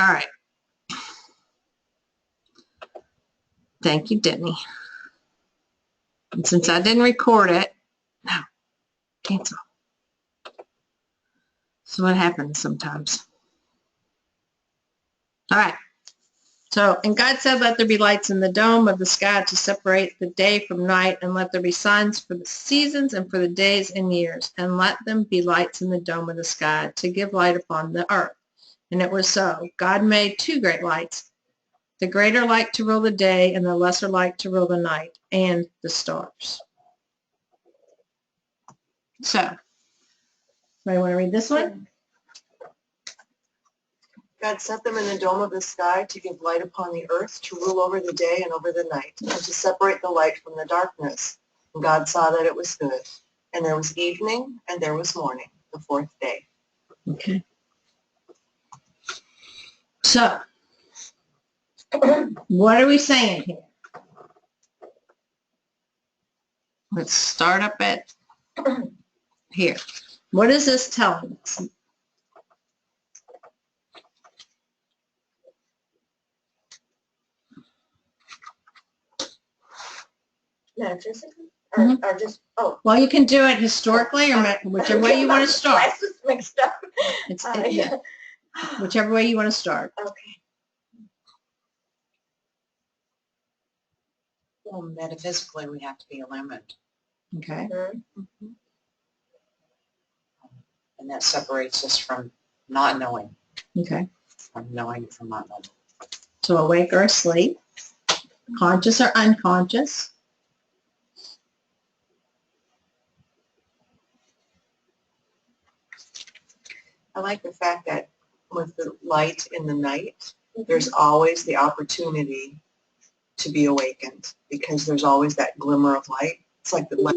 All right. Thank you, Denny. And since I didn't record it, no, cancel. So what happens sometimes. All right. So, and God said, let there be lights in the dome of the sky to separate the day from night, and let there be signs for the seasons and for the days and years, and let them be lights in the dome of the sky to give light upon the earth. And it was so. God made two great lights, the greater light to rule the day and the lesser light to rule the night, and the stars. So, anybody want to read this one? God set them in the dome of the sky to give light upon the earth, to rule over the day and over the night, and to separate the light from the darkness. And God saw that it was good. And there was evening, and there was morning, the fourth day. Okay. So, what are we saying here? Let's start up at here. What is this telling us? Metaphysically? Or just, oh. Well, you can do it historically or whichever way you want to start. Glasses mixed up. Yeah. Whichever way you want to start. Okay. Well, metaphysically, we have to be illumined, Okay. Mm-hmm. and that separates us from not knowing, Okay. from knowing from not knowing. So awake or asleep, conscious or unconscious. I like the fact that with the light in the night, there's always the opportunity to be awakened, because there's always that glimmer of light. It's like the light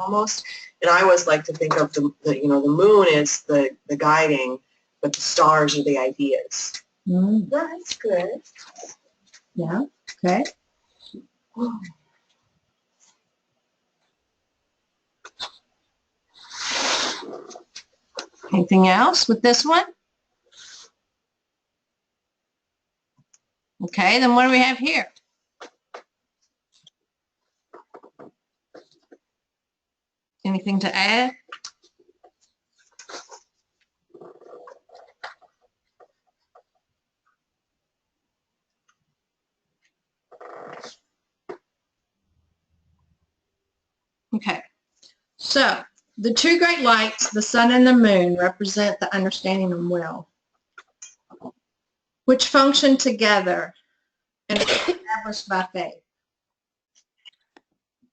almost, and I always like to think of the moon is the guiding, but the stars are the ideas. That's good. Yeah. Okay. Anything else with this one? Okay, then what do we have here? Anything to add? Okay, so the two great lights, the sun and the moon, represent the understanding and will, which function together and are established by faith.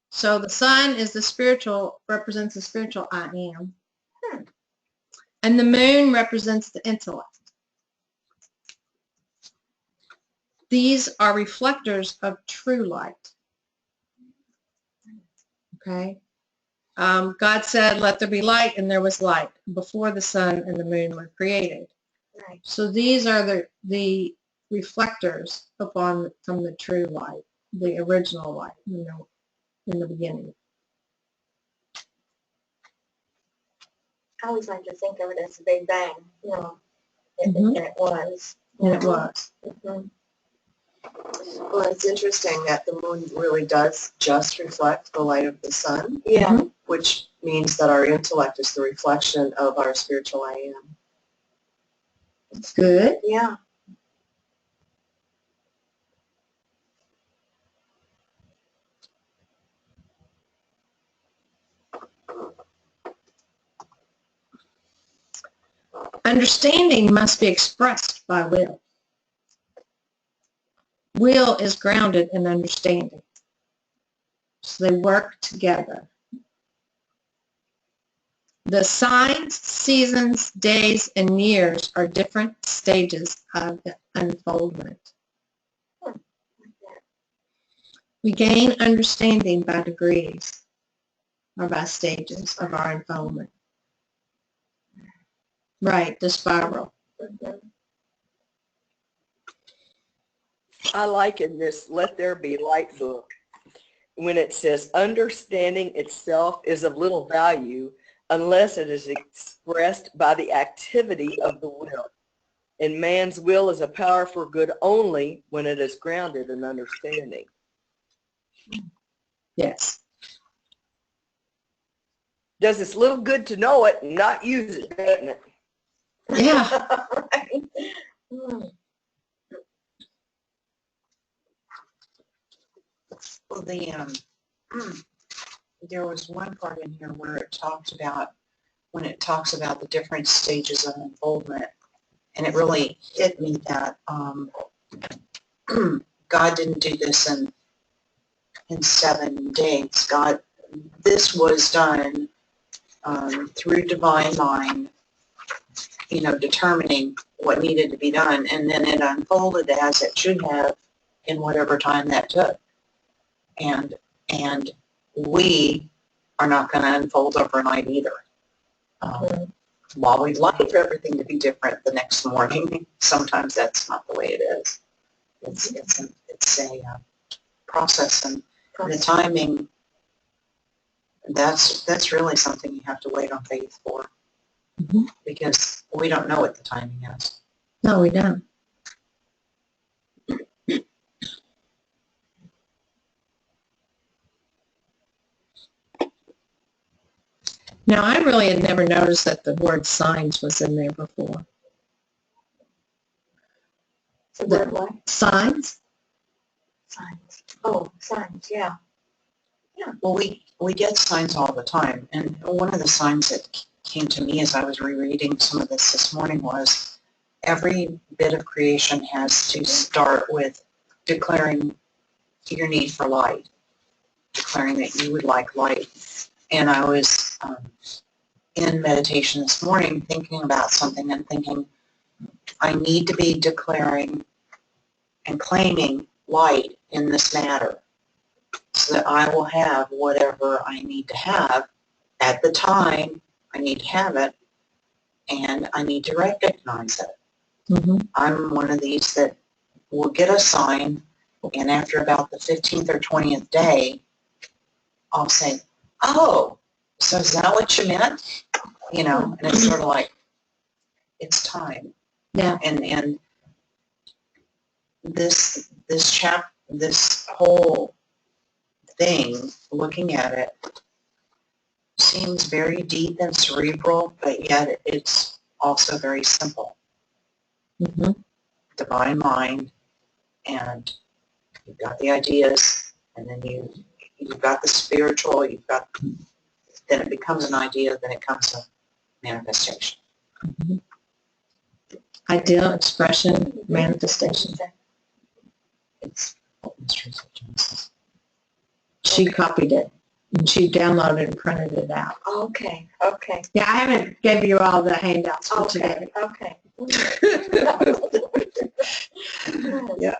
So the sun is the spiritual, represents the spiritual I am. And the moon represents the intellect. These are reflectors of true light. Okay. God said, let there be light, and there was light before the sun and the moon were created. Right. So these are the reflectors from the true light, the original light, in the beginning. I always like to think of it as a Big Bang, and it was. And it was. Mm-hmm. Well, it's interesting that the moon really does just reflect the light of the sun. Yeah. Which means that our intellect is the reflection of our spiritual I am. It's good. Yeah. Understanding must be expressed by will. Will is grounded in understanding. So they work together. The signs, seasons, days, and years are different stages of the unfoldment. We gain understanding by degrees or by stages of our unfoldment. Right, the spiral. I like in this Let There Be Light book when it says understanding itself is of little value unless it is expressed by the activity of the will. And man's will is a power for good only when it is grounded in understanding. Yes. Does it's little good to know it and not use it, doesn't it? Yeah. Right. Mm. Well, there was one part in here where it talked about, when it talks about the different stages of unfoldment, and it really hit me that God didn't do this in 7 days. This was done through divine mind, determining what needed to be done, and then it unfolded as it should have in whatever time that took. And we are not going to unfold overnight either. While we'd like for everything to be different the next morning, sometimes that's not the way it is. It's a process, and the timing. That's really something you have to wait on faith for, because we don't know what the timing is. No, we don't. Now, I really had never noticed that the word signs was in there before. The word what? Signs? Signs. Oh, signs. Yeah. Yeah. Well, we get signs all the time, and one of the signs that came to me as I was rereading some of this morning was every bit of creation has to start with declaring your need for light, declaring that you would like light. And I was in meditation this morning thinking about something and thinking, I need to be declaring and claiming light in this matter so that I will have whatever I need to have at the time I need to have it, and I need to recognize it. Mm-hmm. I'm one of these that will get a sign, and after about the 15th or 20th day, I'll say, oh, so is that what you meant? And it's sort of like, it's time. Yeah. And this whole thing, looking at it, seems very deep and cerebral, but yet it's also very simple. Mm-hmm. Divine mind, and you've got the ideas, and then you've got the spiritual, then it becomes an idea, then it comes a manifestation. Mm-hmm. Ideal, expression, manifestation. It's Mysteries of Genesis. She copied it, and she downloaded and printed it out. Okay. Yeah, I haven't gave you all the handouts for today. Okay. Yeah.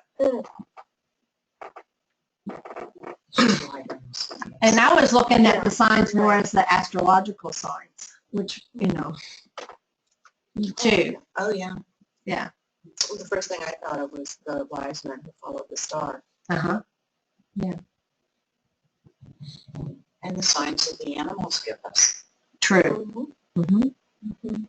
And I was looking at the signs more as the astrological signs, which, too. Oh, yeah. Yeah. Well, the first thing I thought of was the wise men who followed the star. Uh-huh. Yeah. And the signs that the animals give us. True. Mm-hmm. Mm-hmm.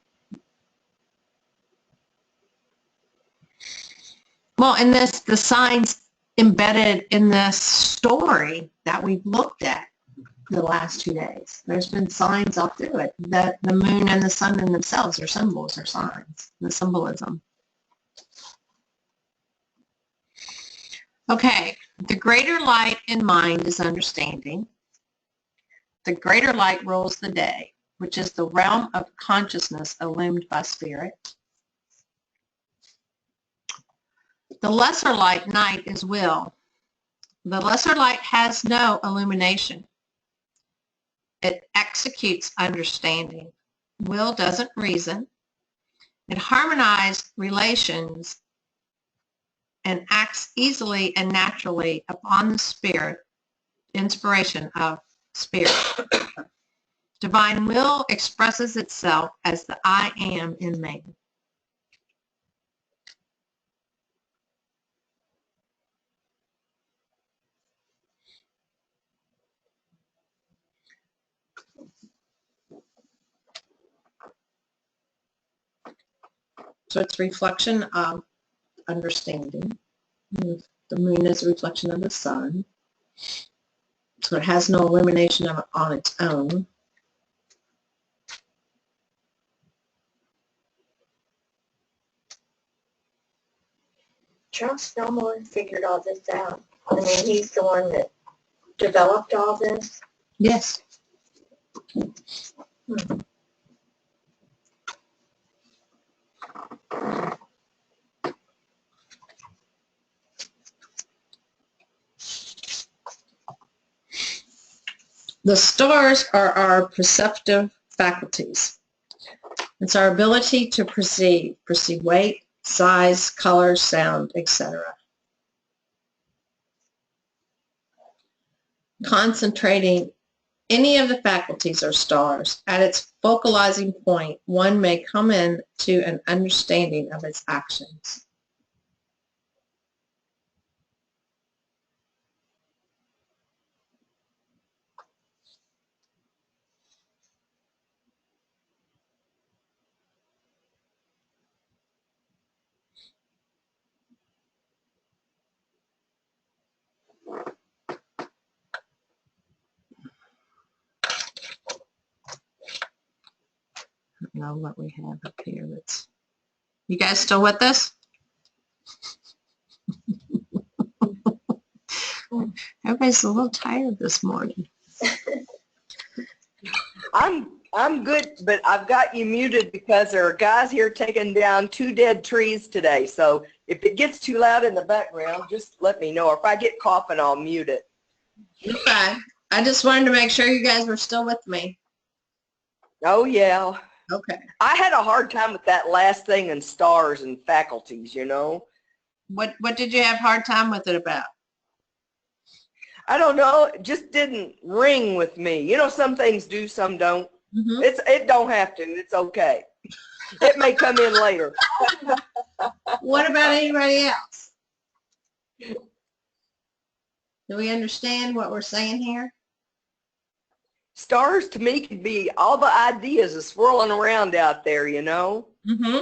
Well, and the signs embedded in this story that we've looked at the last 2 days. There's been signs all through it that the moon and the sun in themselves are symbols or signs, the symbolism. Okay, the greater light in mind is understanding. The greater light rules the day, which is the realm of consciousness illumined by spirit. The lesser light, night, is will. The lesser light has no illumination. It executes understanding. Will doesn't reason. It harmonizes relations and acts easily and naturally upon the spirit, inspiration of spirit. Divine will expresses itself as the I am in man. So it's reflection of understanding. The moon is a reflection of the sun. So it has no illumination on its own. Charles Fillmore figured all this out. I mean, he's the one that developed all this. Yes. The stars are our perceptive faculties. It's our ability to perceive weight, size, color, sound, etc. Concentrating any of the faculties or stars at its focalizing point, one may come into an understanding of its actions. I don't know what we have up here. That's, you guys still with us? Everybody's a little tired this morning. I'm good, but I've got you muted because there are guys here taking down 2 dead trees today. So if it gets too loud in the background, just let me know. Or if I get coughing, I'll mute it. Okay. I just wanted to make sure you guys were still with me. Oh, yeah. Okay. I had a hard time with that last thing in stars and faculties, you know. What did you have a hard time with it about? I don't know. It just didn't ring with me. You know, some things do, some don't. Mm-hmm. It don't have to. It's okay. It may come in later. What about anybody else? Do we understand what we're saying here? Stars to me could be all the ideas are swirling around out there, you know, Mm-hmm.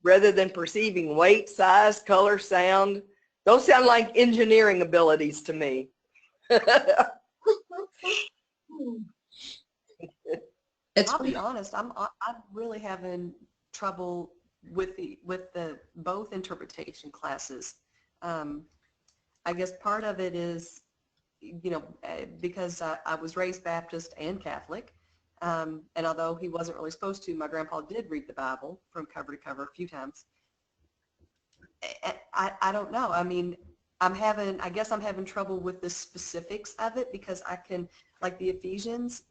rather than perceiving weight, size, color, sound. Those sound like engineering abilities to me. I'll be honest, I'm really having trouble with the both interpretation classes. I guess part of it is, you know, because I was raised Baptist and Catholic, and although he wasn't really supposed to, my grandpa did read the Bible from cover to cover a few times. I don't know. I mean, I guess I'm having trouble with the specifics of it because I can, like the Ephesians,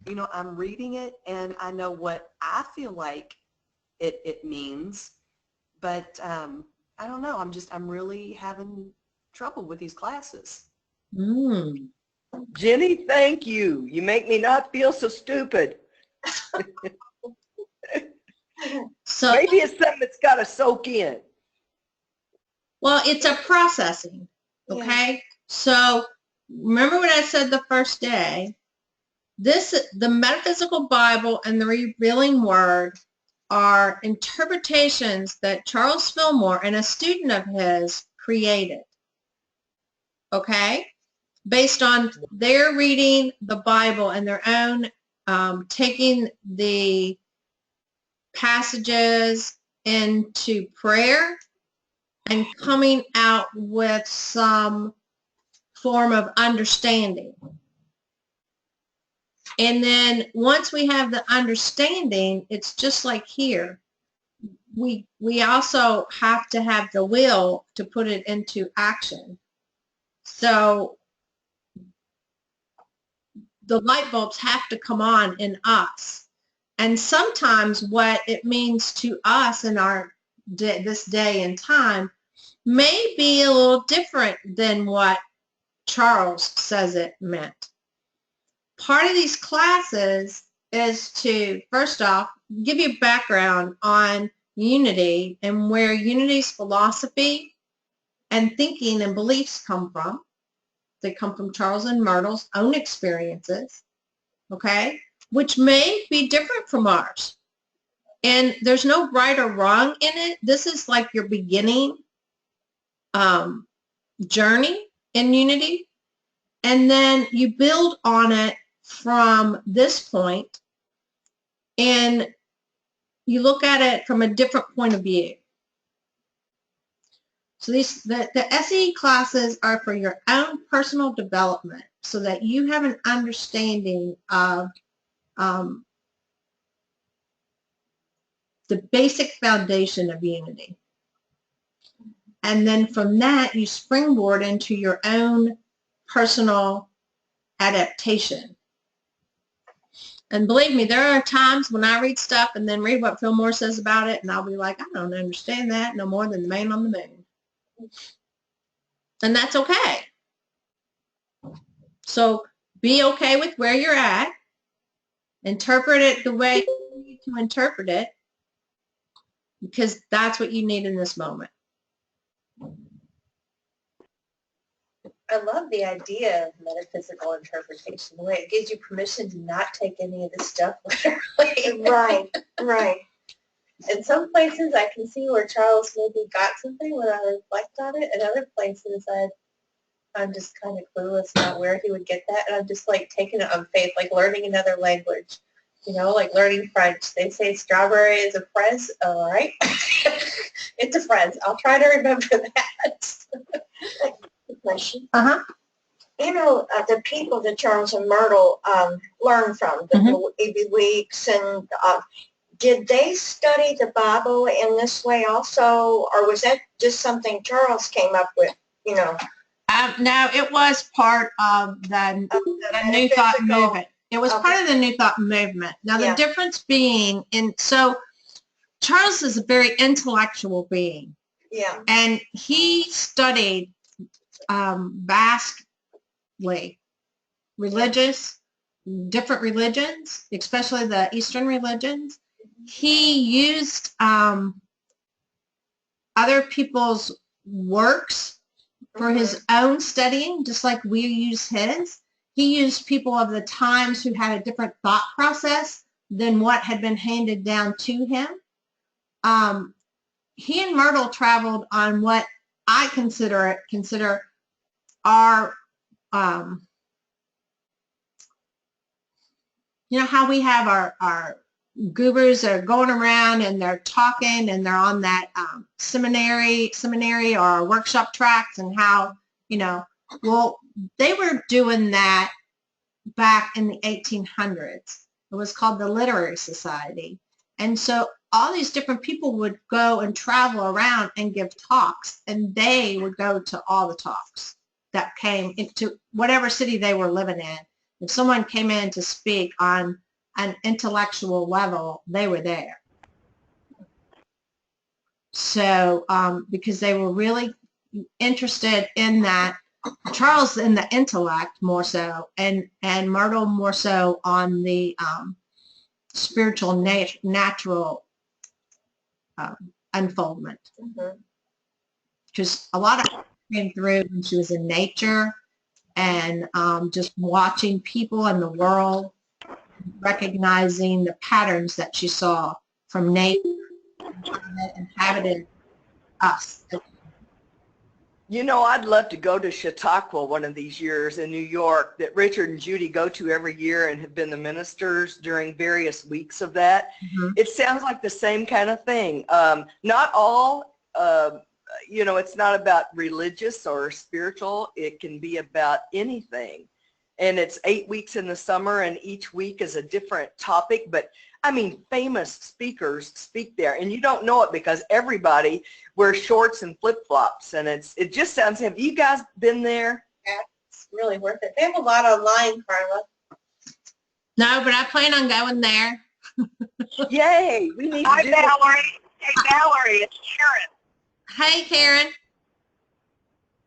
you know, I'm reading it and I know what I feel like it means, but I don't know. I'm really having trouble with these classes. Mm. Jenny, thank you. You make me not feel so stupid. So Maybe it's something that's got to soak in. well, it's a processing, okay? So remember what I said the first day. The metaphysical Bible and the revealing word are interpretations that Charles Fillmore and a student of his created, okay? Based on their reading the Bible and their own, taking the passages into prayer and coming out with some form of understanding. And then once we have the understanding, it's just like here. We also have to have the will to put it into action. So the light bulbs have to come on in us. And sometimes what it means to us in our this day and time may be a little different than what Charles says it meant. Part of these classes is to, first off, give you background on unity and where unity's philosophy and thinking and beliefs come from. They come from Charles and Myrtle's own experiences, okay, which may be different from ours. And there's no right or wrong in it. This is like your beginning journey in Unity. And then you build on it from this point, and you look at it from a different point of view. So the SE classes are for your own personal development so that you have an understanding of the basic foundation of Unity. And then from that, you springboard into your own personal adaptation. And believe me, there are times when I read stuff and then read what Phil Moore says about it, and I'll be like, I don't understand that no more than the man on the moon. And that's okay. So be okay with where you're at. Interpret it the way you need to interpret it, because that's what you need in this moment. I love the idea of metaphysical interpretation, the way it gives you permission to not take any of this stuff literally. Right, right. In some places I can see where Charles maybe got something when I reflect on it, and other places I'm just kind of clueless about where he would get that, and I'm just like taking it on faith, like learning another language, you know, like learning French. They say strawberry is a fraise, all right. It's a fraise. I'll try to remember that. Question. You know, the people that Charles and Myrtle learned from, the E.B. Weeks, and did they study the Bible in this way also, or was that just something Charles came up with, you know? No, it was part of the New Thought movement. It was part of the New Thought movement. Now, the difference being, so Charles is a very intellectual being. Yeah. And he studied vastly different religions, especially the Eastern religions. He used other people's works for his own studying, just like we use his. He used people of the times who had a different thought process than what had been handed down to him. He and Myrtle traveled on what I consider our, you know how we have our gurus that are going around and they're talking and they're on that seminary or workshop tracks, and how, you know, well, they were doing that back in the 1800s. It was called the Literary Society. And so all these different people would go and travel around and give talks, and they would go to all the talks that came into whatever city they were living in. If someone came in to speak on an intellectual level, they were there. So because they were really interested in that, Charles in the intellect more so, and Myrtle more so on the spiritual natural unfoldment. Because a lot of came through when she was in nature, and just watching people in the world, recognizing the patterns that she saw from nature that inhabited us. You know, I'd love to go to Chautauqua one of these years in New York that Richard and Judy go to every year and have been the ministers during various weeks of that. It sounds like the same kind of thing. Not all, you know, it's not about religious or spiritual. It can be about anything. And it's 8 weeks in the summer, and each week is a different topic. But I mean, famous speakers speak there, and you don't know it because everybody wears shorts and flip-flops, and it just sounds. Have you guys been there? Yeah, it's really worth it. They have a lot online, Carla. No, but I plan on going there. Yay! We need Hi, to do Valerie. Hey, Valerie, it's Karen. Hey, Karen.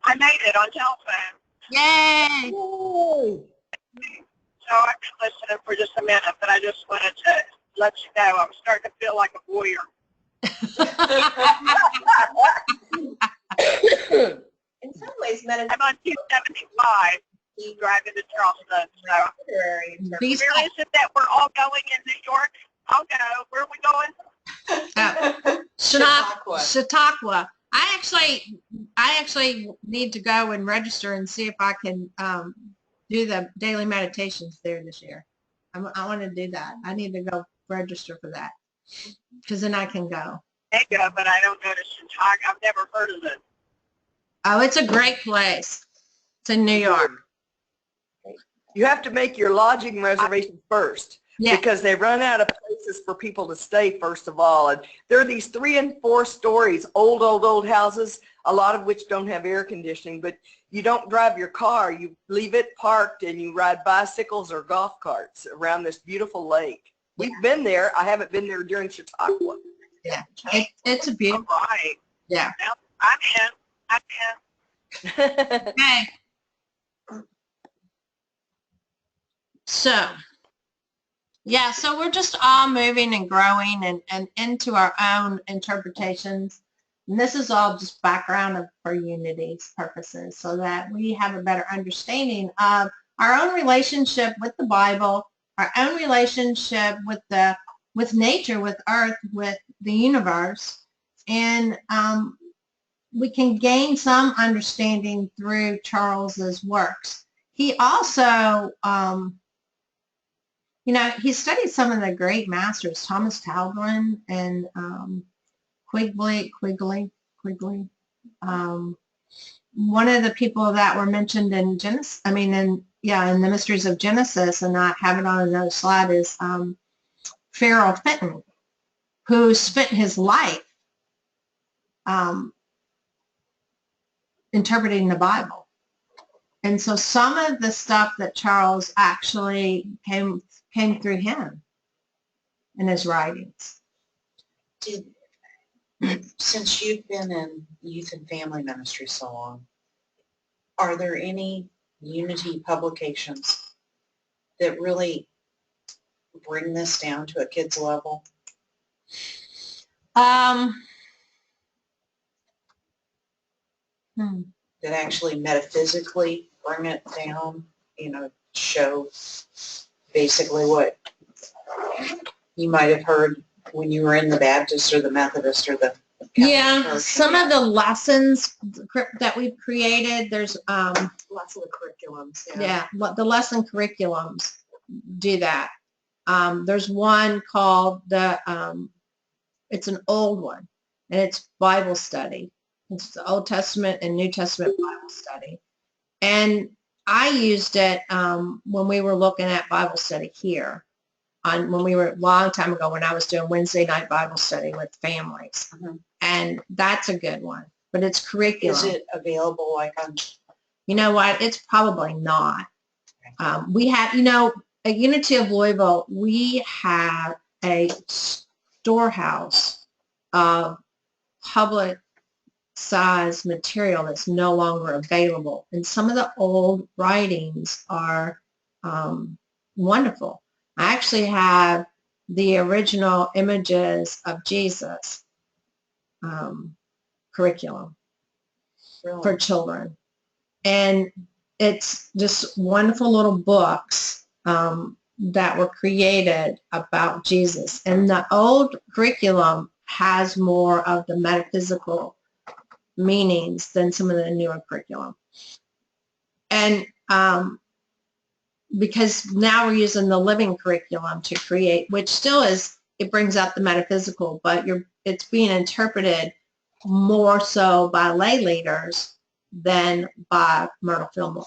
I made it on telephone. Yay! Yay. So I've been listening for just a minute, but I just wanted to let you know I'm starting to feel like a warrior. In some ways, meditation. I'm on 275 driving to Charleston. So Be if that we're all going in New York, I'll go. Where are we going? Chautauqua. I actually need to go and register and see if I can do the daily meditations there this year. I want to do that. I need to go register for that because then I can go. I go, but I don't go to Chautauqua. I've never heard of it. Oh, it's a great place. It's in New York. You have to make your lodging reservation first. Yeah. Because they run out of places for people to stay, first of all. And there are these 3 and 4 stories, old houses, a lot of which don't have air conditioning, but you don't drive your car. You leave it parked and you ride bicycles or golf carts around this beautiful lake. We've been there. I haven't been there during Chautauqua. Yeah. It's a beautiful. All right. Yeah. Well, I'm in. Okay. So, yeah, so we're just all moving and growing and into our own interpretations. And this is all just background for Unity's purposes so that we have a better understanding of our own relationship with the Bible, our own relationship with nature, with Earth, with the universe. And we can gain some understanding through Charles's works. He also, he studied some of the great masters, Thomas Talbot and Quigley. One of the people that were mentioned in Genesis, in the Mysteries of Genesis, and I have it on another slide, is Pharaoh Fenton, who spent his life interpreting the Bible. And so some of the stuff that Charles actually came through him in his writings. Since you've been in youth and family ministry so long, are there any Unity publications that really bring this down to a kid's level? That actually metaphysically bring it down, show basically what you might have heard when you were in the Baptist or the Methodist or the Yeah, Church. some of the lessons that we've created, there's Lots of the curriculums. the lesson curriculums do that. There's one called it's an old one, and it's Bible study. It's the Old Testament and New Testament Bible study. And I used it when we were looking at Bible study here, when we were a long time ago when I was doing Wednesday night Bible study with families. Mm-hmm. And that's a good one, but it's curriculum. Is it available like on? You know what? It's probably not. We have, at Unity of Louisville, we have a storehouse of public size material that's no longer available. And some of the old writings are wonderful. I actually have the original images of Jesus curriculum for children. And it's just wonderful little books that were created about Jesus. And the old curriculum has more of the metaphysical meanings than some of the newer curriculum. And because now we're using the living curriculum to create, which still is, it brings out the metaphysical, but it's being interpreted more so by lay leaders than by Myrtle Fillmore.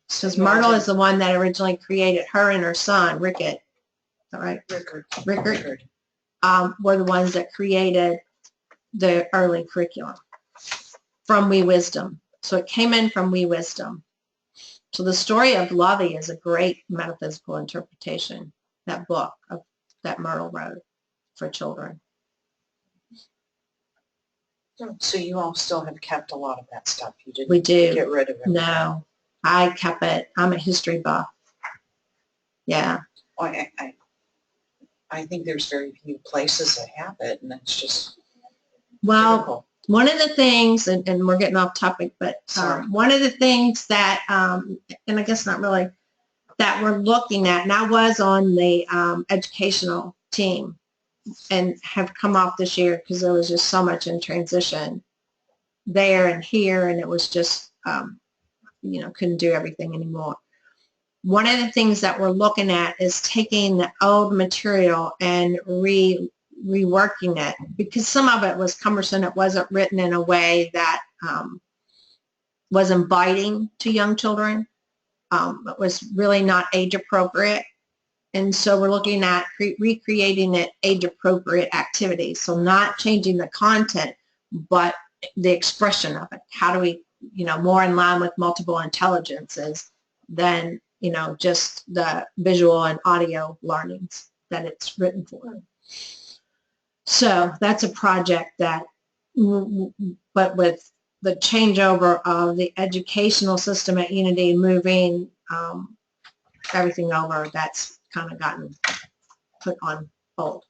Because Myrtle is the one that originally created, her and her son, Rickett, all right? Rickert. Were the ones that created the early curriculum from We Wisdom. So it came in from We Wisdom. So the story of Lovey is a great metaphysical interpretation, that book that Myrtle wrote for children. So you all still have kept a lot of that stuff. You didn't We do. Get rid of it. No, I kept it. I'm a history buff. Yeah. Well, I think there's very few places that have it, and it's just critical. One of the things, and we're getting off topic, but one of the things that, and I guess not really, that we're looking at, and I was on the educational team and have come off this year because there was just so much in transition there and here, and it was just, couldn't do everything anymore. One of the things that we're looking at is taking the old material and reworking it, because some of it was cumbersome. It wasn't written in a way that was inviting to young children. It was really not age appropriate. And so we're looking at recreating it age appropriate activities. So not changing the content, but the expression of it. How do we, more in line with multiple intelligences than, just the visual and audio learnings that it's written for. So that's a project that, but with the changeover of the educational system at Unity moving everything over, that's kind of gotten put on hold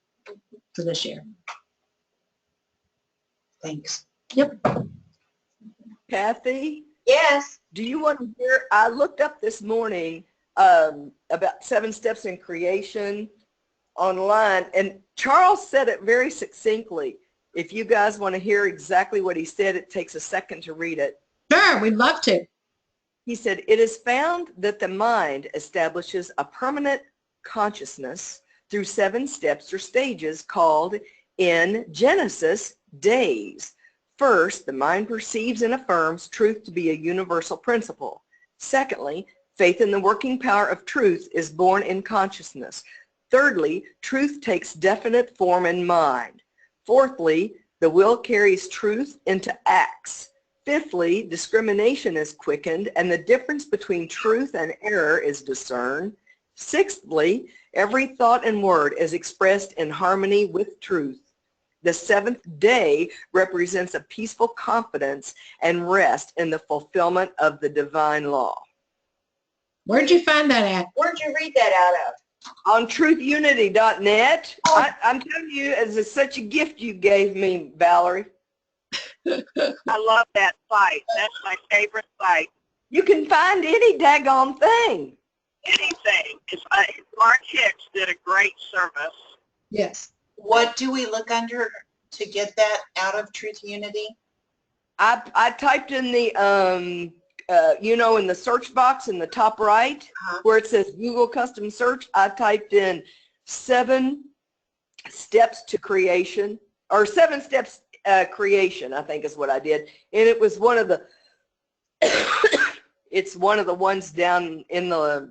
for this year. Thanks. Yep. Kathy, Yes. do you want to hear? I looked up this morning about 7 steps in creation online, and Charles said it very succinctly. If you guys want to hear exactly what he said, it takes a second to read it. Sure, we'd love to. He said, it is found that the mind establishes a permanent consciousness through 7 steps or stages called in Genesis days. First, the mind perceives and affirms truth to be a universal principle. Secondly, faith in the working power of truth is born in consciousness. Thirdly, truth takes definite form in mind. Fourthly, the will carries truth into acts. Fifthly, discrimination is quickened and the difference between truth and error is discerned. Sixthly, every thought and word is expressed in harmony with truth. The 7th day represents a peaceful confidence and rest in the fulfillment of the divine law. Where'd you find that at? Where'd you read that out of? On truthunity.net. I'm telling you, it's such a gift you gave me, Valerie. I love that site. That's my favorite site. You can find any daggone thing. Anything. Mark Hicks did a great service. Yes. What do we look under to get that out of Truth Unity? I typed in the, in the search box in the top right, where it says Google Custom Search, I typed in 7 steps to creation, or 7 steps creation, I think is what I did. And it was one of the, it's one of the ones down in the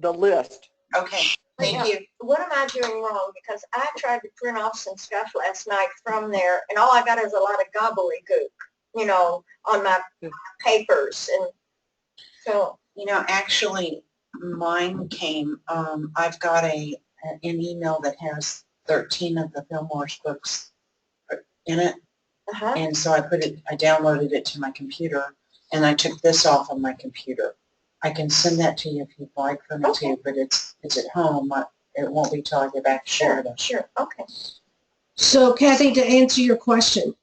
list. Okay, thank you. What am I doing wrong? Because I tried to print off some stuff last night from there, and all I got is a lot of gobbledygook, on my papers. And so, Actually, mine came, I've got an email that has 13 of the Fillmore's books in it. And so I downloaded it to my computer, and I took this off of my computer. I can send that to you if you'd like for me to, but it's at home. It won't be till I get back to Florida. Sure, okay. So Kathy, to answer your question,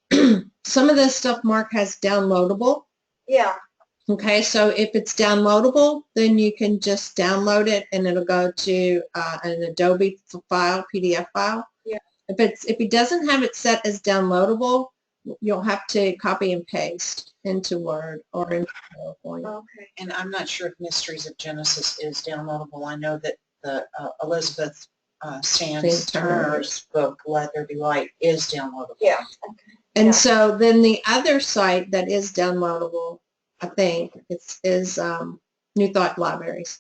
some of this stuff Mark has downloadable. Yeah. Okay, so if it's downloadable, then you can just download it and it'll go to an Adobe file, PDF file. Yeah. If he doesn't have it set as downloadable, you'll have to copy and paste into Word or into PowerPoint. Okay. And I'm not sure if Mysteries of Genesis is downloadable. I know that the Elizabeth Sands Turner's book, Let There Be Light, is downloadable. Yeah. Okay. And so then the other site that is downloadable, I think, is New Thought Libraries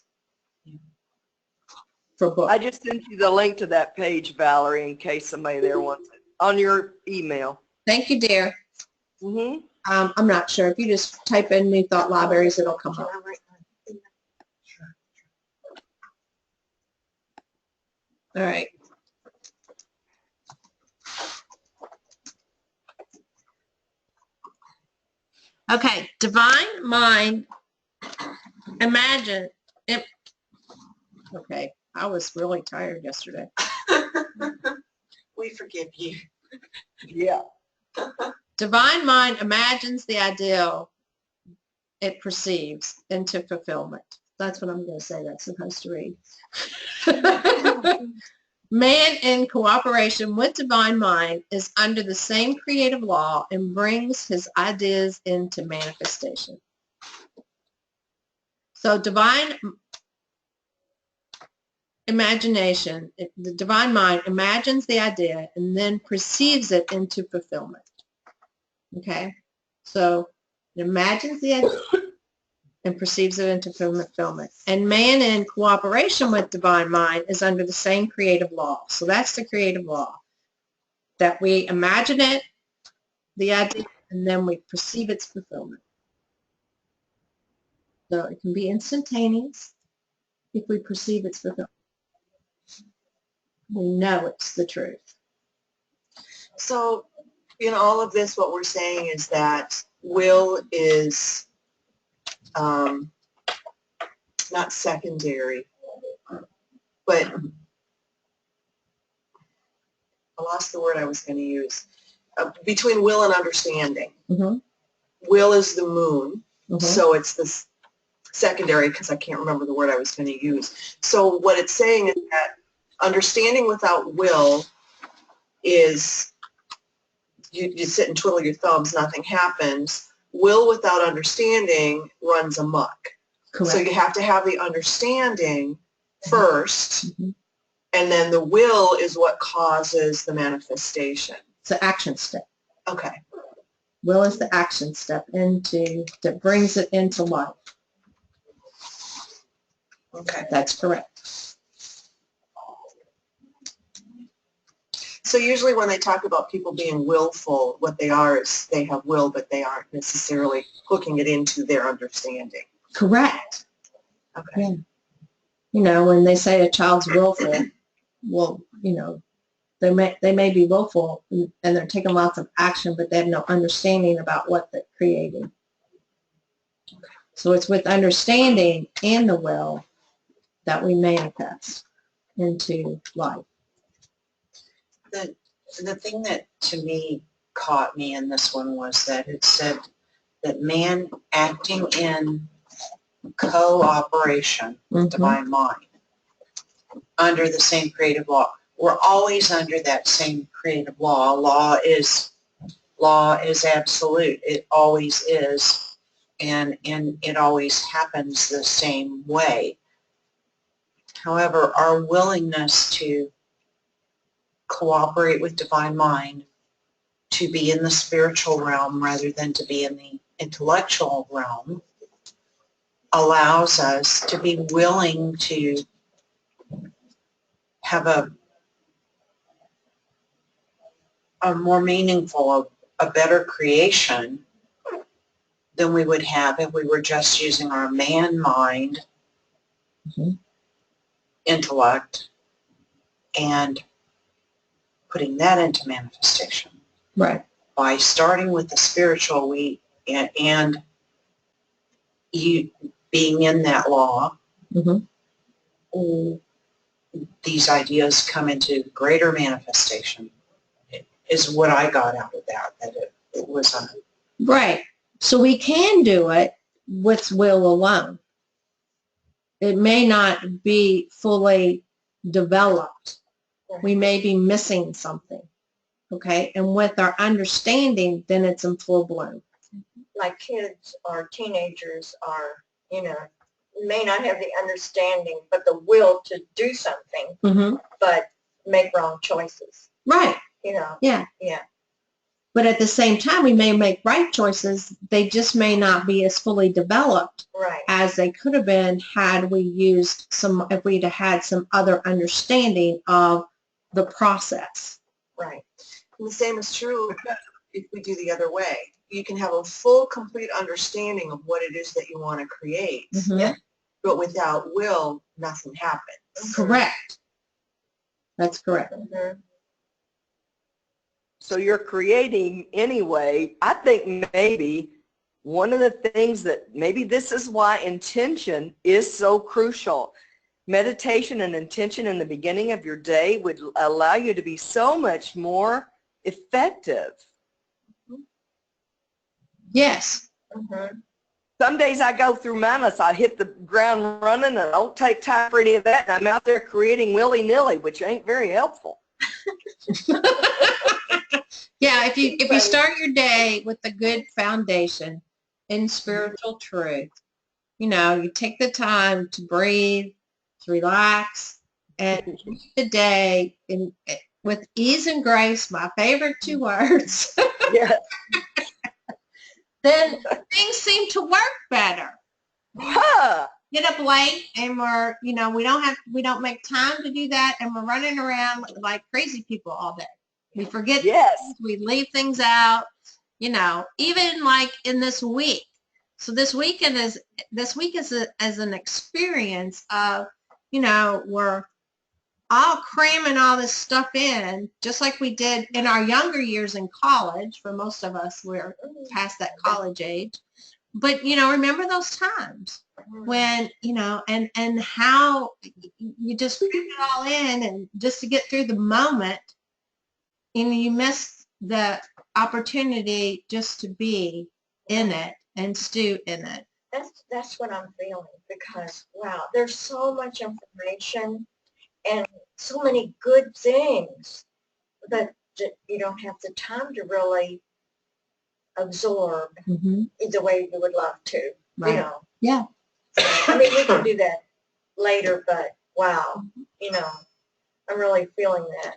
for books. I just sent you the link to that page, Valerie, in case somebody there wants it, on your email. Thank you, dear. Mm-hmm. I'm not sure. If you just type in New Thought Libraries, it'll come up. All right. Okay, divine mind, imagine, okay, I was really tired yesterday. We forgive you. Yeah. Divine mind imagines the ideal it perceives into fulfillment. That's what I'm going to say that's supposed to read. Man in cooperation with divine mind is under the same creative law and brings his ideas into manifestation. So divine imagination, the divine mind imagines the idea and then perceives it into fulfillment. Okay? So it imagines the idea and perceives it into fulfillment. And man in cooperation with divine mind is under the same creative law. So that's the creative law, that we imagine it, the idea, and then we perceive its fulfillment. So it can be instantaneous if we perceive its fulfillment. We know it's the truth. So in all of this, what we're saying is that will is not secondary, but I lost the word I was going to use. Between will and understanding. Mm-hmm. Will is the moon, Mm-hmm. so it's the secondary, because I can't remember the word I was going to use. So what it's saying is that understanding without will is you sit and twiddle your thumbs, nothing happens. Will without understanding runs amok. Correct. So you have to have the understanding first, Mm-hmm. and then the will is what causes the manifestation. It's an action step. Okay. Will is the action step that brings it into life. Okay. That's correct. So usually when they talk about people being willful, what they are is they have will, but they aren't necessarily hooking it into their understanding. Correct. Okay. Yeah. You know, when they say a child's willful, well, you know, they may be willful and they're taking lots of action, but they have no understanding about what they're creating. So it's with understanding and the will that we manifest into life. The thing that to me caught me in this one was that it said that man acting in cooperation with Mm-hmm. divine mind under the same creative law. We're always under that same creative law. Law is absolute. It always is, and it always happens the same way. However, our willingness to cooperate with divine mind, to be in the spiritual realm rather than to be in the intellectual realm, allows us to be willing to have a more meaningful, a better creation than we would have if we were just using our man mind, Mm-hmm. intellect, and putting that into manifestation. Right. By starting with the spiritual, and you being in that law, Mm-hmm. these ideas come into greater manifestation, is what I got out of that it was a... Right. So we can do it with will alone. It may not be fully developed. We may be missing something. Okay. And with our understanding, then it's in full bloom. Like kids or teenagers are, you know, may not have the understanding, but the will to do something, Mm-hmm. but make wrong choices. Right. You know. Yeah. Yeah. But at the same time, we may make right choices. They just may not be as fully developed Right. as they could have been had we used if we'd have had some other understanding of the process. Right. And the same is true if we do the other way. You can have a full, complete understanding of what it is that you want to create, Mm-hmm. but without will, nothing happens. Correct. That's correct. Mm-hmm. So you're creating anyway. I think maybe one of the things that maybe this is why intention is so crucial. Meditation and intention in the beginning of your day would allow you to be so much more effective. Yes. Mm-hmm. Some days I go through Mammoth, I hit the ground running and I don't take time for any of that, and I'm out there creating willy-nilly, which ain't very helpful. Yeah, if you start your day with a good foundation in spiritual truth, you take the time to breathe, to relax, and lead the day with ease and grace, my favorite two words. Yeah. Then things seem to work better. Huh. Get up late and we don't make time to do that, and we're running around like crazy people all day. We forget Yes. things, we leave things out, even like in this week. So this week is as an experience of, we're all cramming all this stuff in, just like we did in our younger years in college. For most of us, we're past that college age. But, remember those times when, and how you just put it all in, and just to get through the moment, you miss the opportunity just to be in it and stew in it. That's what I'm feeling, because, wow, there's so much information and so many good things, but you don't have the time to really absorb the way you would love to, Right. Yeah. I mean, we can do that later, but wow, I'm really feeling that.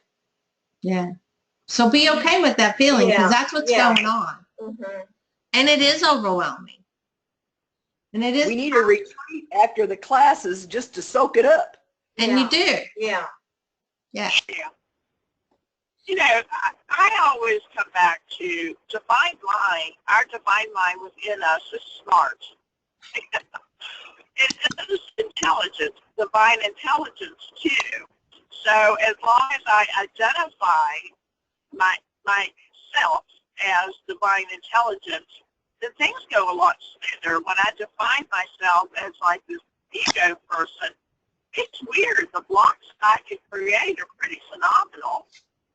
Yeah. So be okay with that feeling, because that's what's going on. And it is overwhelming. And it is. We need a retreat after the classes just to soak it up. And you do. Yeah. Yeah. I always come back to divine mind. Our divine mind within us is smart. It is intelligence, divine intelligence too. So as long as I identify myself as divine intelligence, then things go a lot smoother. When I define myself as like this ego person, it's weird. The blocks I can create are pretty phenomenal.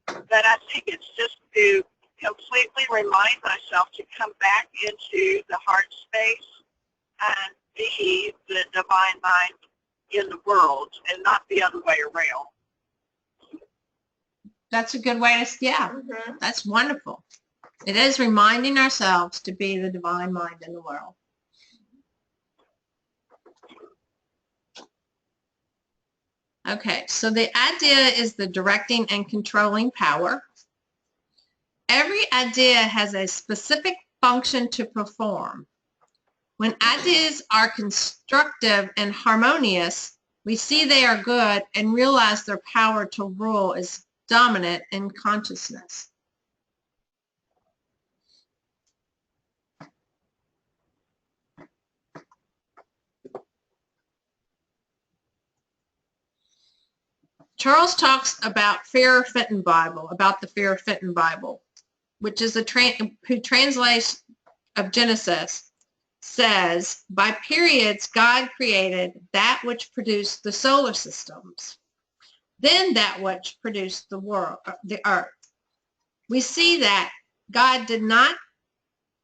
But I think it's just to completely remind myself to come back into the heart space and be the divine mind in the world, and not the other way around. That's a good way to, that's wonderful. It is reminding ourselves to be the divine mind in the world. Okay, so the idea is the directing and controlling power. Every idea has a specific function to perform. When ideas are constructive and harmonious, we see they are good and realize their power to rule is dominant in consciousness. Charles talks about the Fear of Fenton Bible, which is who translates of Genesis, says, by periods God created that which produced the solar systems, then that which produced the world, the earth. We see that God did not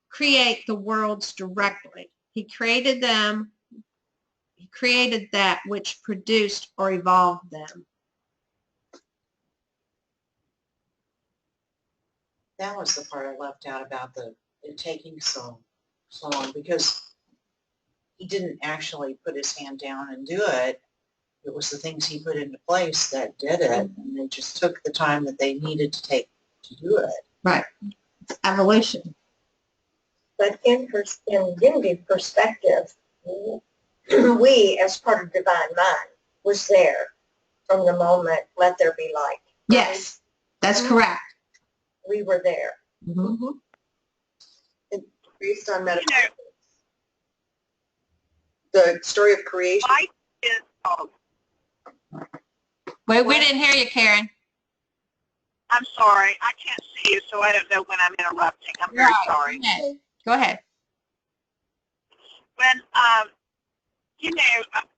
create the worlds directly. He created them. He created that which produced or evolved them. That was the part I left out about it taking so long, because he didn't actually put his hand down and do it. It was the things he put into place that did it, and they just took the time that they needed to take to do it. Right. It's evolution. But in unity perspective, we, as part of divine mind, was there from the moment let there be light. Yes, that's correct. We were there. Based on metaphysics. The story of creation. Light is, Wait, we didn't hear you, Karen. I'm sorry, I can't see you, so I don't know when I'm interrupting. I'm very sorry. Go ahead. When,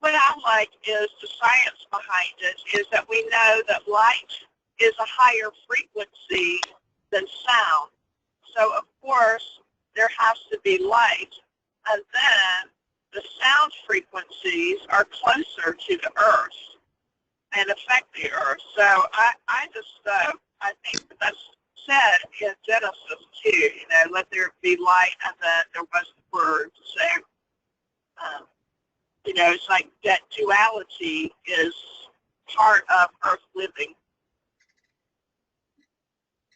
what I like is the science behind it, is that we know that light is a higher frequency than sound. So, of course, there has to be light and then the sound frequencies are closer to the earth and affect the earth. So I just, I think that's said in Genesis too, you know, let there be light, and then there was the word. So, you know, it's like that duality is part of earth living.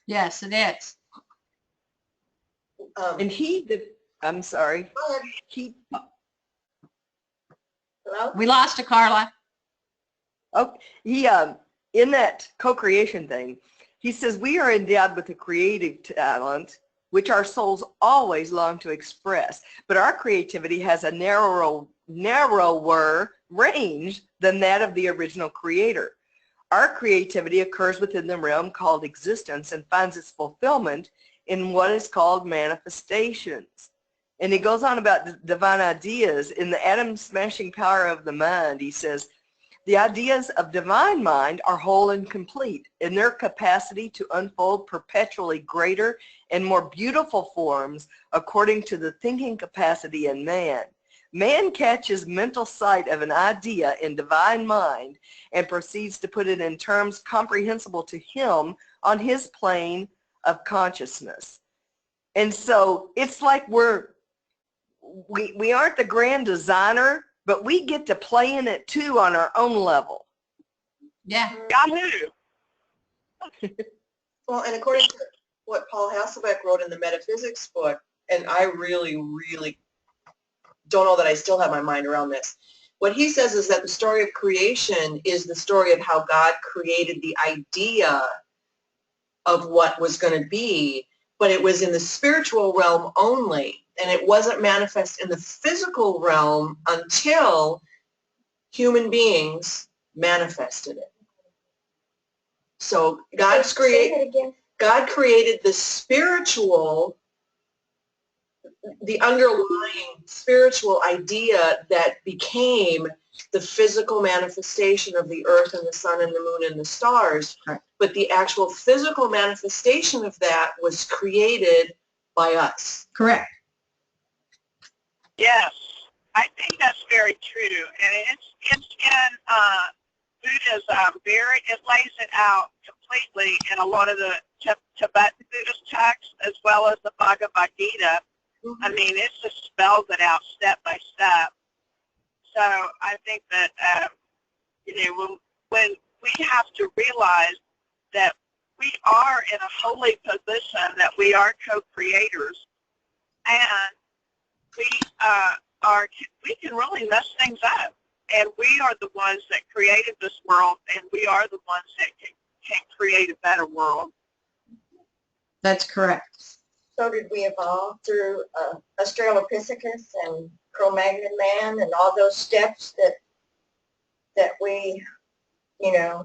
Yes, it is. And I'm sorry, Go ahead. Hello? We lost to Carla. In that co-creation thing, he says we are endowed with a creative talent which our souls always long to express, but our creativity has a narrower range than that of the original creator. Our creativity occurs within the realm called existence and finds its fulfillment in what is called manifestations. And he goes on about the divine ideas. In the atom-smashing power of the mind, he says, the ideas of divine mind are whole and complete in their capacity to unfold perpetually greater and more beautiful forms according to the thinking capacity in man. Man catches mental sight of an idea in divine mind and proceeds to put it in terms comprehensible to him on his plane of consciousness. And so it's like we aren't the grand designer, but we get to play in it too on our own level. Yeah. Yahoo! Well, and according to what Paul Hasselbeck wrote in the metaphysics book, and I really, really don't know that I still have my mind around this. What he says is that the story of creation is the story of how God created the idea of what was going to be, but it was in the spiritual realm only, and it wasn't manifest in the physical realm until human beings manifested it. So God created the spiritual, the underlying spiritual idea that became the physical manifestation of the earth and the sun and the moon and the stars. Correct. But the actual physical manifestation of that was created by us. Correct. Yes, I think that's very true, and it's in Buddhism. It lays it out completely in a lot of the Tibetan Buddhist texts, as well as the Bhagavad Gita. I mean, it just spells it out step by step. So I think that you know, when we have to realize that we are in a holy position, that we are co-creators, and we can really mess things up, and we are the ones that created this world, and we are the ones that can create a better world. That's correct. So did we evolve through Australopithecus and Cro-Magnon man and all those steps that we, you know,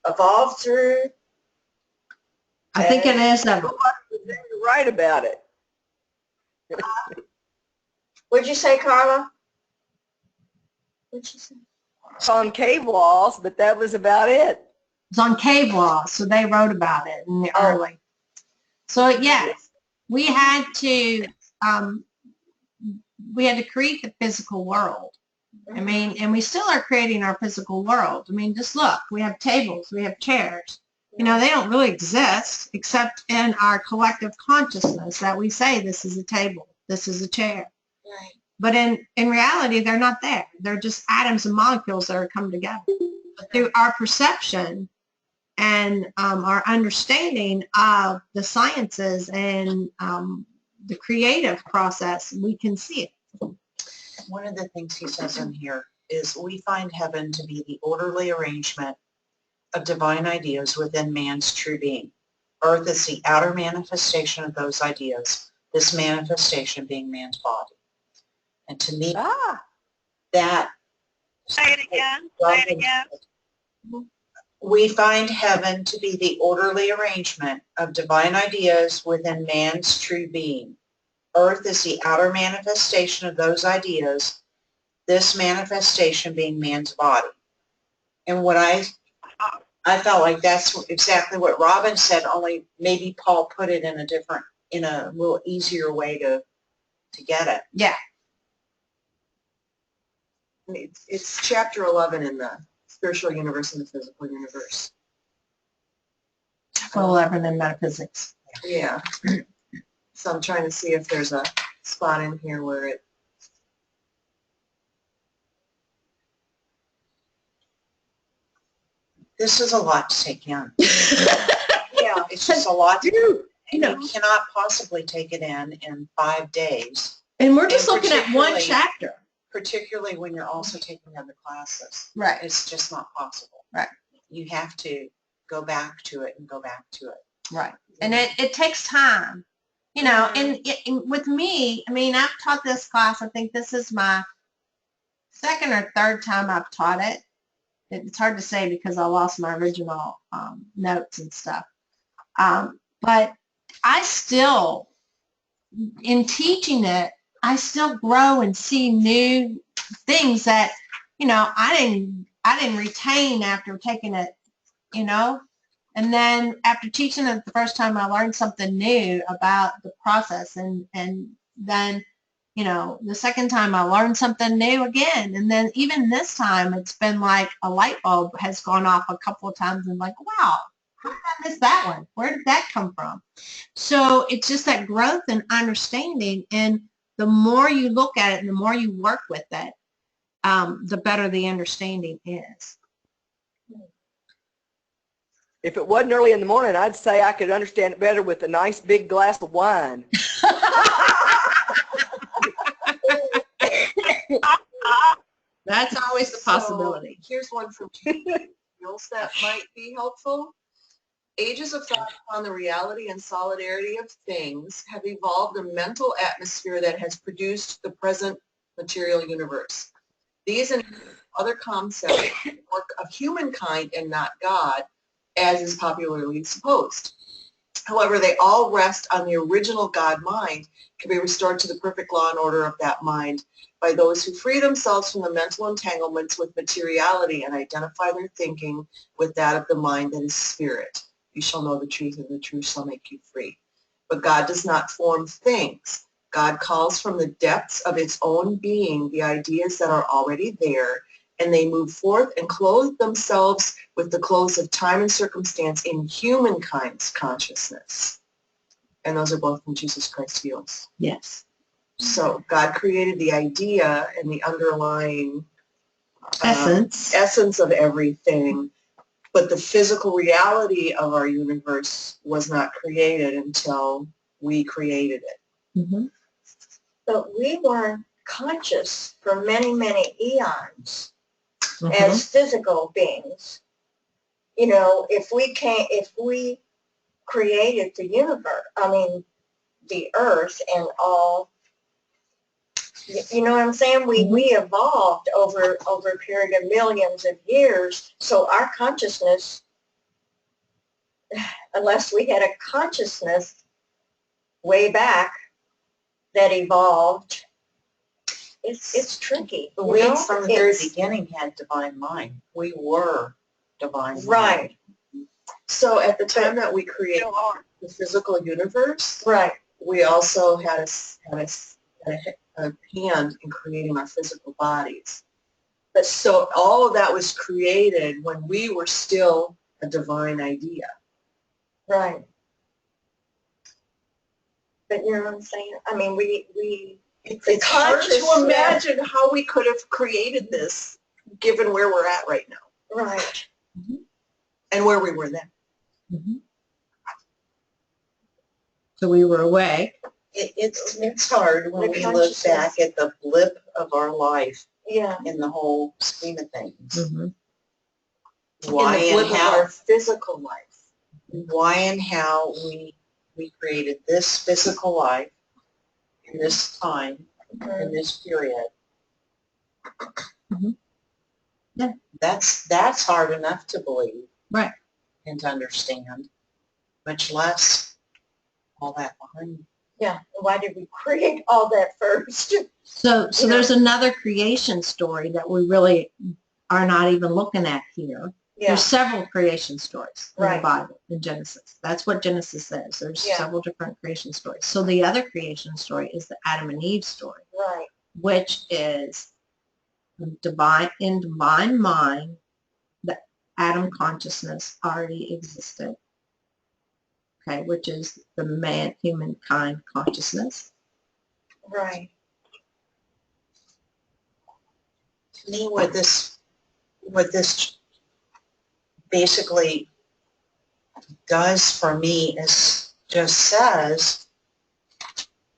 evolved through? I think it is You're right about it. What'd you say, Carla? What'd you say? It's on cave walls, but that was about it. It's on cave walls, so they wrote about it in the early. So yes, we had to create the physical world. I mean, and we still are creating our physical world. I mean, just look, we have tables, we have chairs. You know, they don't really exist except in our collective consciousness that we say this is a table, this is a chair. Right. But in reality, they're not there. They're just atoms and molecules that are come together. But through our perception and our understanding of the sciences and the creative process, we can see it. One of the things he says in here is we find heaven to be the orderly arrangement of divine ideas within man's true being. Earth is the outer manifestation of those ideas, this manifestation being man's body. And to me, that... Say it again. Say it again. We find heaven to be the orderly arrangement of divine ideas within man's true being. Earth is the outer manifestation of those ideas, this manifestation being man's body. And what I felt like that's exactly what Robin said, only maybe Paul put it in a little easier way to get it. Yeah. It's chapter 11 in the spiritual universe and the physical universe. 11 in metaphysics. Yeah. So I'm trying to see if there's a spot in here where it. This is a lot to take in. Yeah. It's just a lot to do. And know. you cannot possibly take it in 5 days, And we're just And looking at one particularly- chapter. particularly when you're also taking other classes. Right. It's just not possible. Right. You have to go back to it and go back to it. Right. And it takes time, you know, and with me, I mean, I've taught this class, I think this is my second or third time I've taught it. It's hard to say because I lost my original notes and stuff. But I still, in teaching it, I still grow and see new things that, you know, I didn't retain after taking it, you know. And then after teaching it the first time, I learned something new about the process. And then, you know, the second time I learned something new again. And then even this time, it's been like a light bulb has gone off a couple of times and like, wow, how did I miss that one? Where did that come from? So it's just that growth and understanding. And the more you look at it and the more you work with it, the better the understanding is. If it wasn't early in the morning, I'd say I could understand it better with a nice big glass of wine. That's always the possibility. So here's one from Jules that might be helpful. Ages of thought on the reality and solidarity of things have evolved a mental atmosphere that has produced the present material universe. These and other concepts work of humankind and not God, as is popularly supposed. However, they all rest on the original God mind, can be restored to the perfect law and order of that mind by those who free themselves from the mental entanglements with materiality and identify their thinking with that of the mind that is spirit. You shall know the truth, and the truth shall make you free. But God does not form things. God calls from the depths of its own being the ideas that are already there, and they move forth and clothe themselves with the clothes of time and circumstance in humankind's consciousness. And those are both from Jesus Christ Heals. Yes. So God created the idea and the underlying Essence of everything, but the physical reality of our universe was not created until we created it. Mm-hmm. But we weren't conscious for many, many eons Mm-hmm. as physical beings. You know, if we created the universe, I mean, the earth and all, you know what I'm saying? We evolved over a period of millions of years. So our consciousness, unless we had a consciousness way back that evolved, it's tricky. But we from the very beginning had divine mind. We were divine mind. Right. So at the time that we created the physical universe, Right. we also had a hand in creating our physical bodies. But so all of that was created when we were still a divine idea. Right. But you know what I'm saying? I mean, It's hard to imagine how we could have created this given where we're at right now. Right. Mm-hmm. And where we were then. Mm-hmm. So we were away. It's hard when we look back at the blip of our life in the whole scheme of things. Mm-hmm. Why in the blip and how of our physical life. Why and how we created this physical life in this time, in this period. Mm-hmm. Yeah. That's hard enough to believe. Right. And to understand, much less all that behind you. Yeah. Why did we create all that first? So there's another creation story that we really are not even looking at here. Yeah. There's several creation stories in Right. the Bible, in Genesis. That's what Genesis says. There's several different creation stories. So the other creation story is the Adam and Eve story, Right. which is in divine mind, the atom consciousness already existed. Okay, which is the humankind consciousness. Right. To me, what this basically does for me is just says,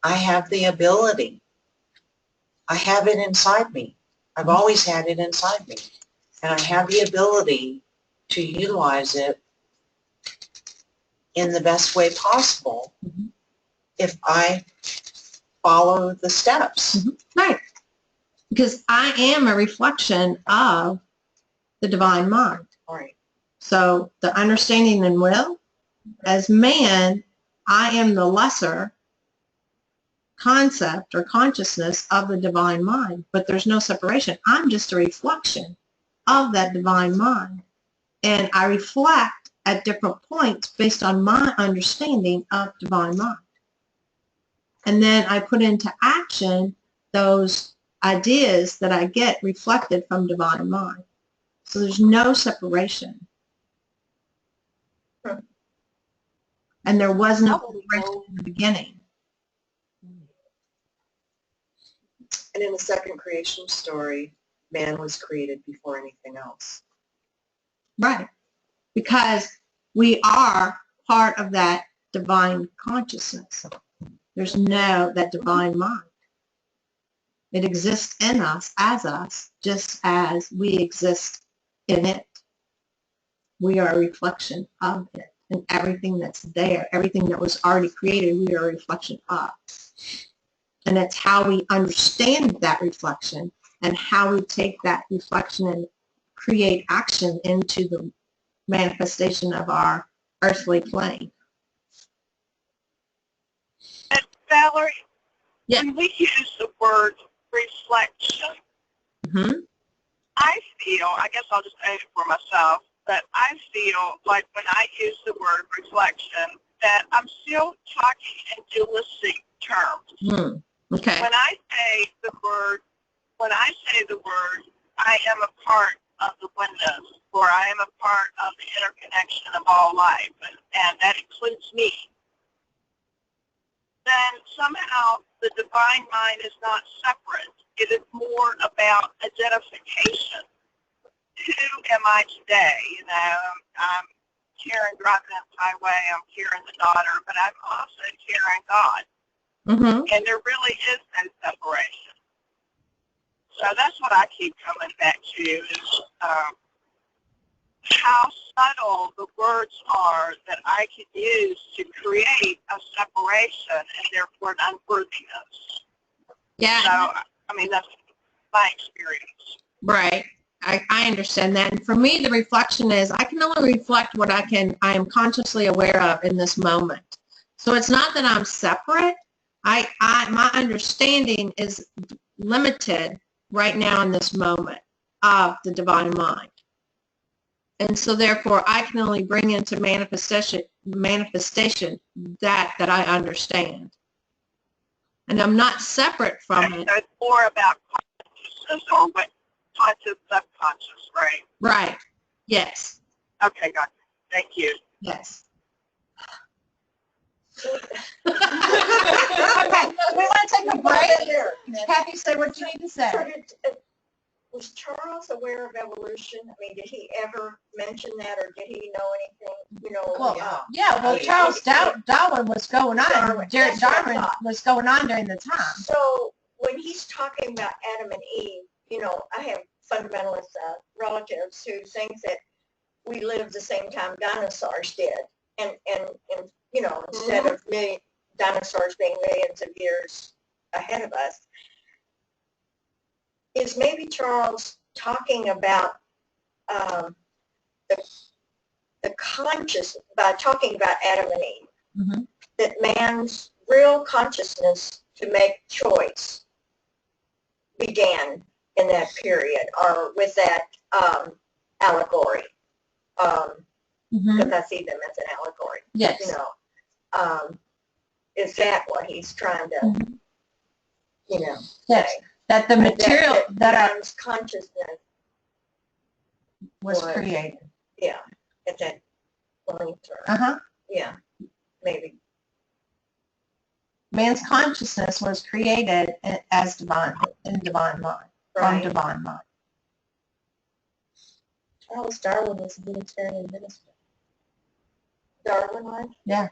I have the ability. I have it inside me. I've always had it inside me. And I have the ability to utilize it in the best way possible if I follow the steps. Right. Because I am a reflection of the divine mind. Right. So the understanding and will, as man, I am the lesser concept or consciousness of the divine mind, but there's no separation. I'm just a reflection of that divine mind. And I reflect at different points based on my understanding of divine mind. And then I put into action those ideas that I get reflected from divine mind. So there's no separation. And there was no separation in the beginning. And in the second creation story, man was created before anything else. Right. Because we are part of that divine consciousness. There's that divine mind. It exists in us, just as we exist in it. We are a reflection of it. And everything that's there, everything that was already created, we are a reflection of. And it's how we understand that reflection and how we take that reflection and create action into the manifestation of our earthly plane. And Valerie, Yeah. when we use the word reflection, I feel, I guess I'll just say it for myself, but I feel like when I use the word reflection, that I'm still talking in dualistic terms. Okay. When I say the word, I am a part of the oneness, or I am a part of the interconnection of all life, and that includes me, then somehow the divine mind is not separate. It is more about identification. Who am I today? You know, I'm Karen driving up the highway, I'm Karen the daughter, but I'm also Karen God. And there really is no separation. So that's what I keep coming back to, is how subtle the words are that I could use to create a separation and therefore an unworthiness. Yeah. So, I mean, that's my experience. Right. I understand that. And for me, the reflection is I can only reflect what I am consciously aware of in this moment. So it's not that I'm separate. My understanding is limited right now in this moment of the divine mind. And so therefore I can only bring into manifestation that I understand. And I'm not separate from it. So it's more about consciousness, or what conscious, subconscious, right? Right. Yes. Okay, gotcha. Thank you. Yes. Okay, we want to take a break. Kathy, say what you need to say. Was Charles aware of evolution? I mean, did he ever mention that, or did he know anything? You know, Well, Charles Darwin was going on. Darwin was going on during the time. So when he's talking about Adam and Eve, you know, I have fundamentalist relatives who think that we lived the same time dinosaurs did, and you know, instead of dinosaurs being millions of years ahead of us. Is maybe Charles talking about the conscious, by talking about Adam and Eve, that man's real consciousness to make choice began in that period, or with that allegory. Because I see them as an allegory. Yes. You know, is that what he's trying to, you know, yes. say? That the material that God's consciousness was created. Yeah, at that point, or, Uh-huh. yeah, maybe. Man's consciousness was created as divine, in divine mind, from Right. divine mind. Charles Darwin was a Unitarian minister. Darwin was? Yeah.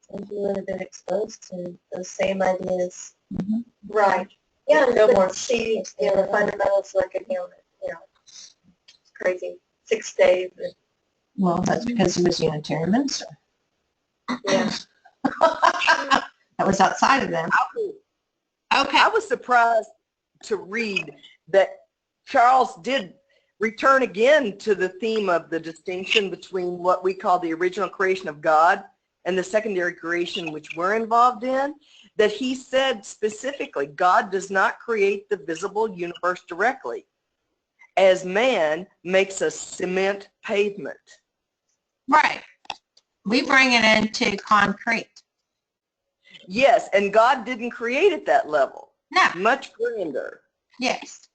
And he would have been exposed to those same ideas. Mm-hmm. Right. Yeah, and No the more seeds, you know, the fundamentals look at him, you know, it's crazy. 6 days. Well, that's because he was a Unitarian minister. Yeah. That was outside of them. Okay. I was surprised to read that Charles did return again to the theme of the distinction between what we call the original creation of God and the secondary creation which we're involved in, that he said specifically, God does not create the visible universe directly, as man makes a cement pavement. Right. We bring it into concrete. Yes, and God didn't create at that level. No. Much grander. Yes.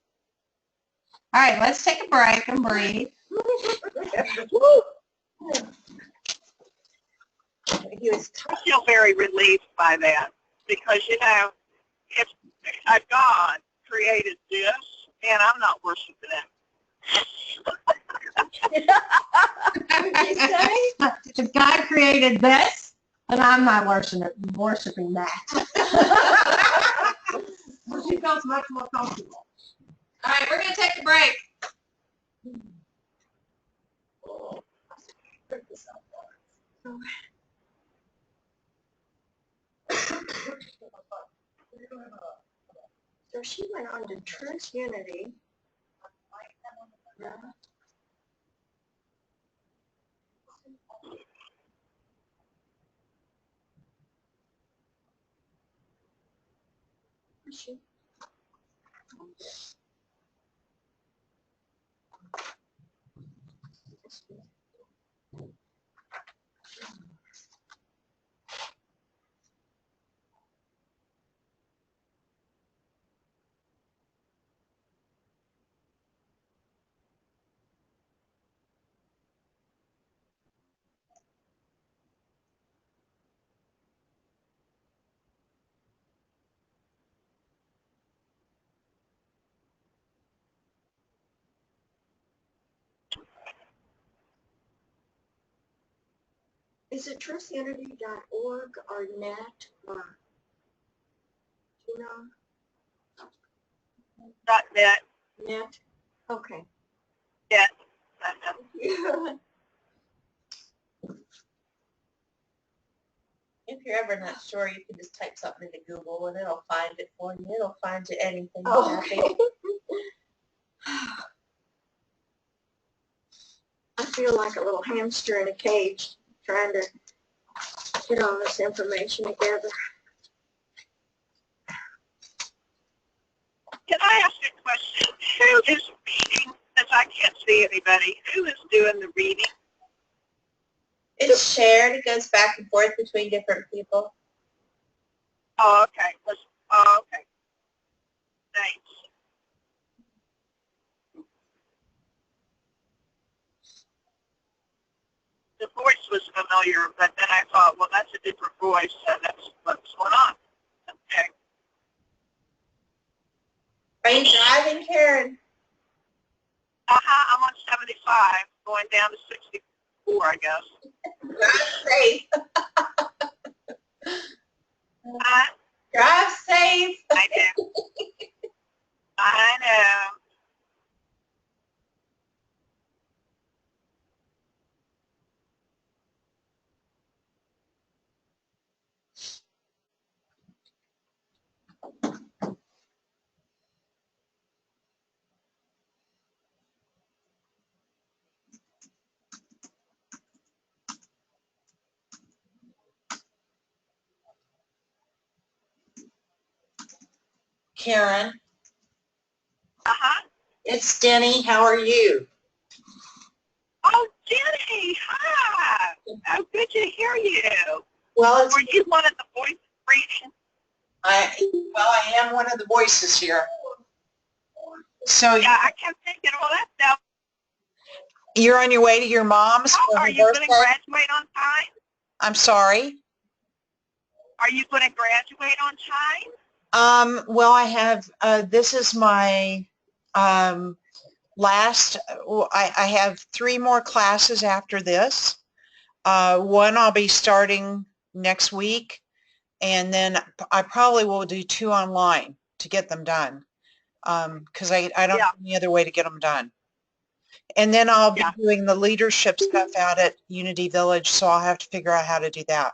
All right, let's take a break and breathe. He was I feel very relieved by that because, you know, if a God created this, and I'm not worshiping him. What did you say? If God created this, then I'm not worshiping that. She feels much more comfortable. All right, we're going to take a break. So she went on to Truth Unity. Yeah. She Is it truthunity.org or net or, you know, .net, net? Okay. net. If you're ever not sure, you can just type something into Google and it'll find it for you. It'll find you anything. Okay. I feel like a little hamster in a cage trying to get all this information together. Can I ask you a question? Who is reading? Since I can't see anybody, who is doing the reading? It's shared. It goes back and forth between different people. Oh, okay. Oh, okay. Thanks. The voice was familiar, but then I thought, well, that's a different voice, so that's what's going on. Okay. Are you driving, Karen? I'm on 75, going down to 64, I guess. Safe. Drive safe. I know. I know. Karen, Uh-huh. it's Denny. How are you? Oh, Jenny, hi. Oh, good to hear you. Well, Were you one of the voices reading? I am one of the voices here. So Yeah, I kept thinking, well, that's you're on your way to your mom's now. for Are her you going to birthday? graduate on time? I'm sorry. Are you going to graduate on time? Well, I have, this is my last, I have 3 more classes after this. One I'll be starting next week, and then I probably will do 2 online to get them done, because I don't have any other way to get them done. And then I'll be doing the leadership stuff out at Unity Village, so I'll have to figure out how to do that.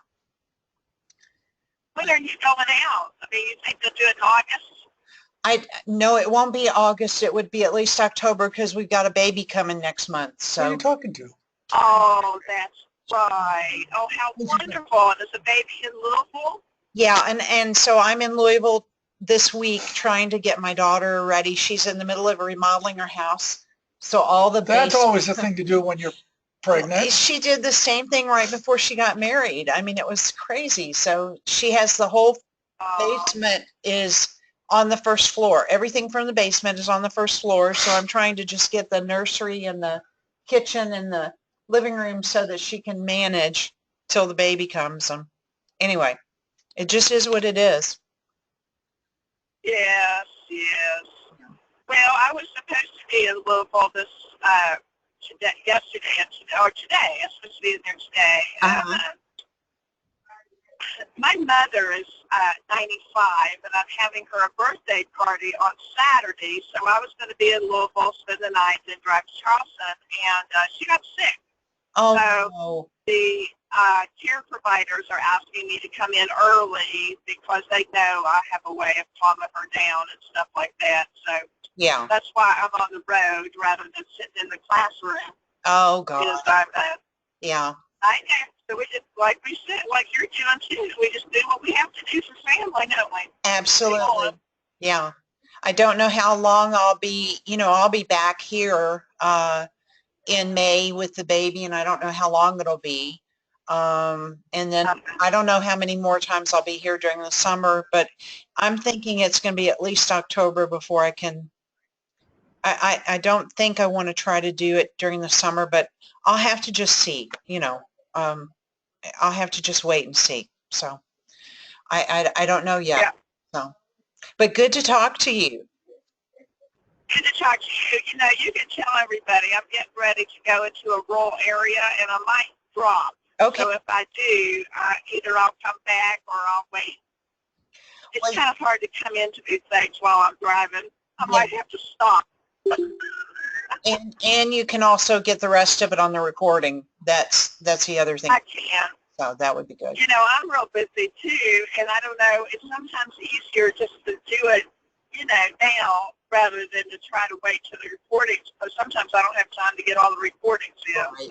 When are you going out? I mean, you think they'll do it in August? No, it won't be August. It would be at least October, because we've got a baby coming next month. Who are you So talking to? Oh, that's right. Oh, how wonderful. And is the baby in Louisville? yeah, and so I'm in Louisville this week trying to get my daughter ready. She's in the middle of remodeling her house, so all the That's base. always the thing to do when you're pregnant. She did the same thing right before she got married. I mean, it was crazy. So she has the whole basement is on the first floor. Everything from the basement is on the first floor. So I'm trying to just get the nursery and the kitchen and the living room so that she can manage till the baby comes. Anyway, it just is what it is. Yes, yes. Well, I was supposed to be in Louisville this yesterday or today. I'm supposed to be in there today. My mother is 95, and I'm having her a birthday party on Saturday, so I was going to be in Louisville, spend the night, then drive to Charleston, and she got sick. Oh, So no. the care providers are asking me to come in early because they know I have a way of calming her down and stuff like that. So Yeah. that's why I'm on the road rather than sitting in the classroom. Oh, God. Because I'm, Yeah. I know. So we just, like we said, like you're doing too, we just do what we have to do for family, don't we? Absolutely. Yeah. I don't know how long I'll be, I'll be back here in May with the baby, and I don't know how long it'll be. And then I don't know how many more times I'll be here during the summer, but I'm thinking it's going to be at least October before I can. I don't think I want to try to do it during the summer, but I'll have to just see, I'll have to just wait and see. So I don't know yet. Yeah. So, but good to talk to you. Good to talk to you. You can tell everybody I'm getting ready to go into a rural area, and I might drop. Okay. So if I do, either I'll come back or I'll wait. It's kind of hard to come into these things while I'm driving. I might have to stop. And you can also get the rest of it on the recording. That's the other thing. I can. So that would be good. I'm real busy too, and I don't know, it's sometimes easier just to do it, now rather than to try to wait till the recordings, because sometimes I don't have time to get all the recordings in.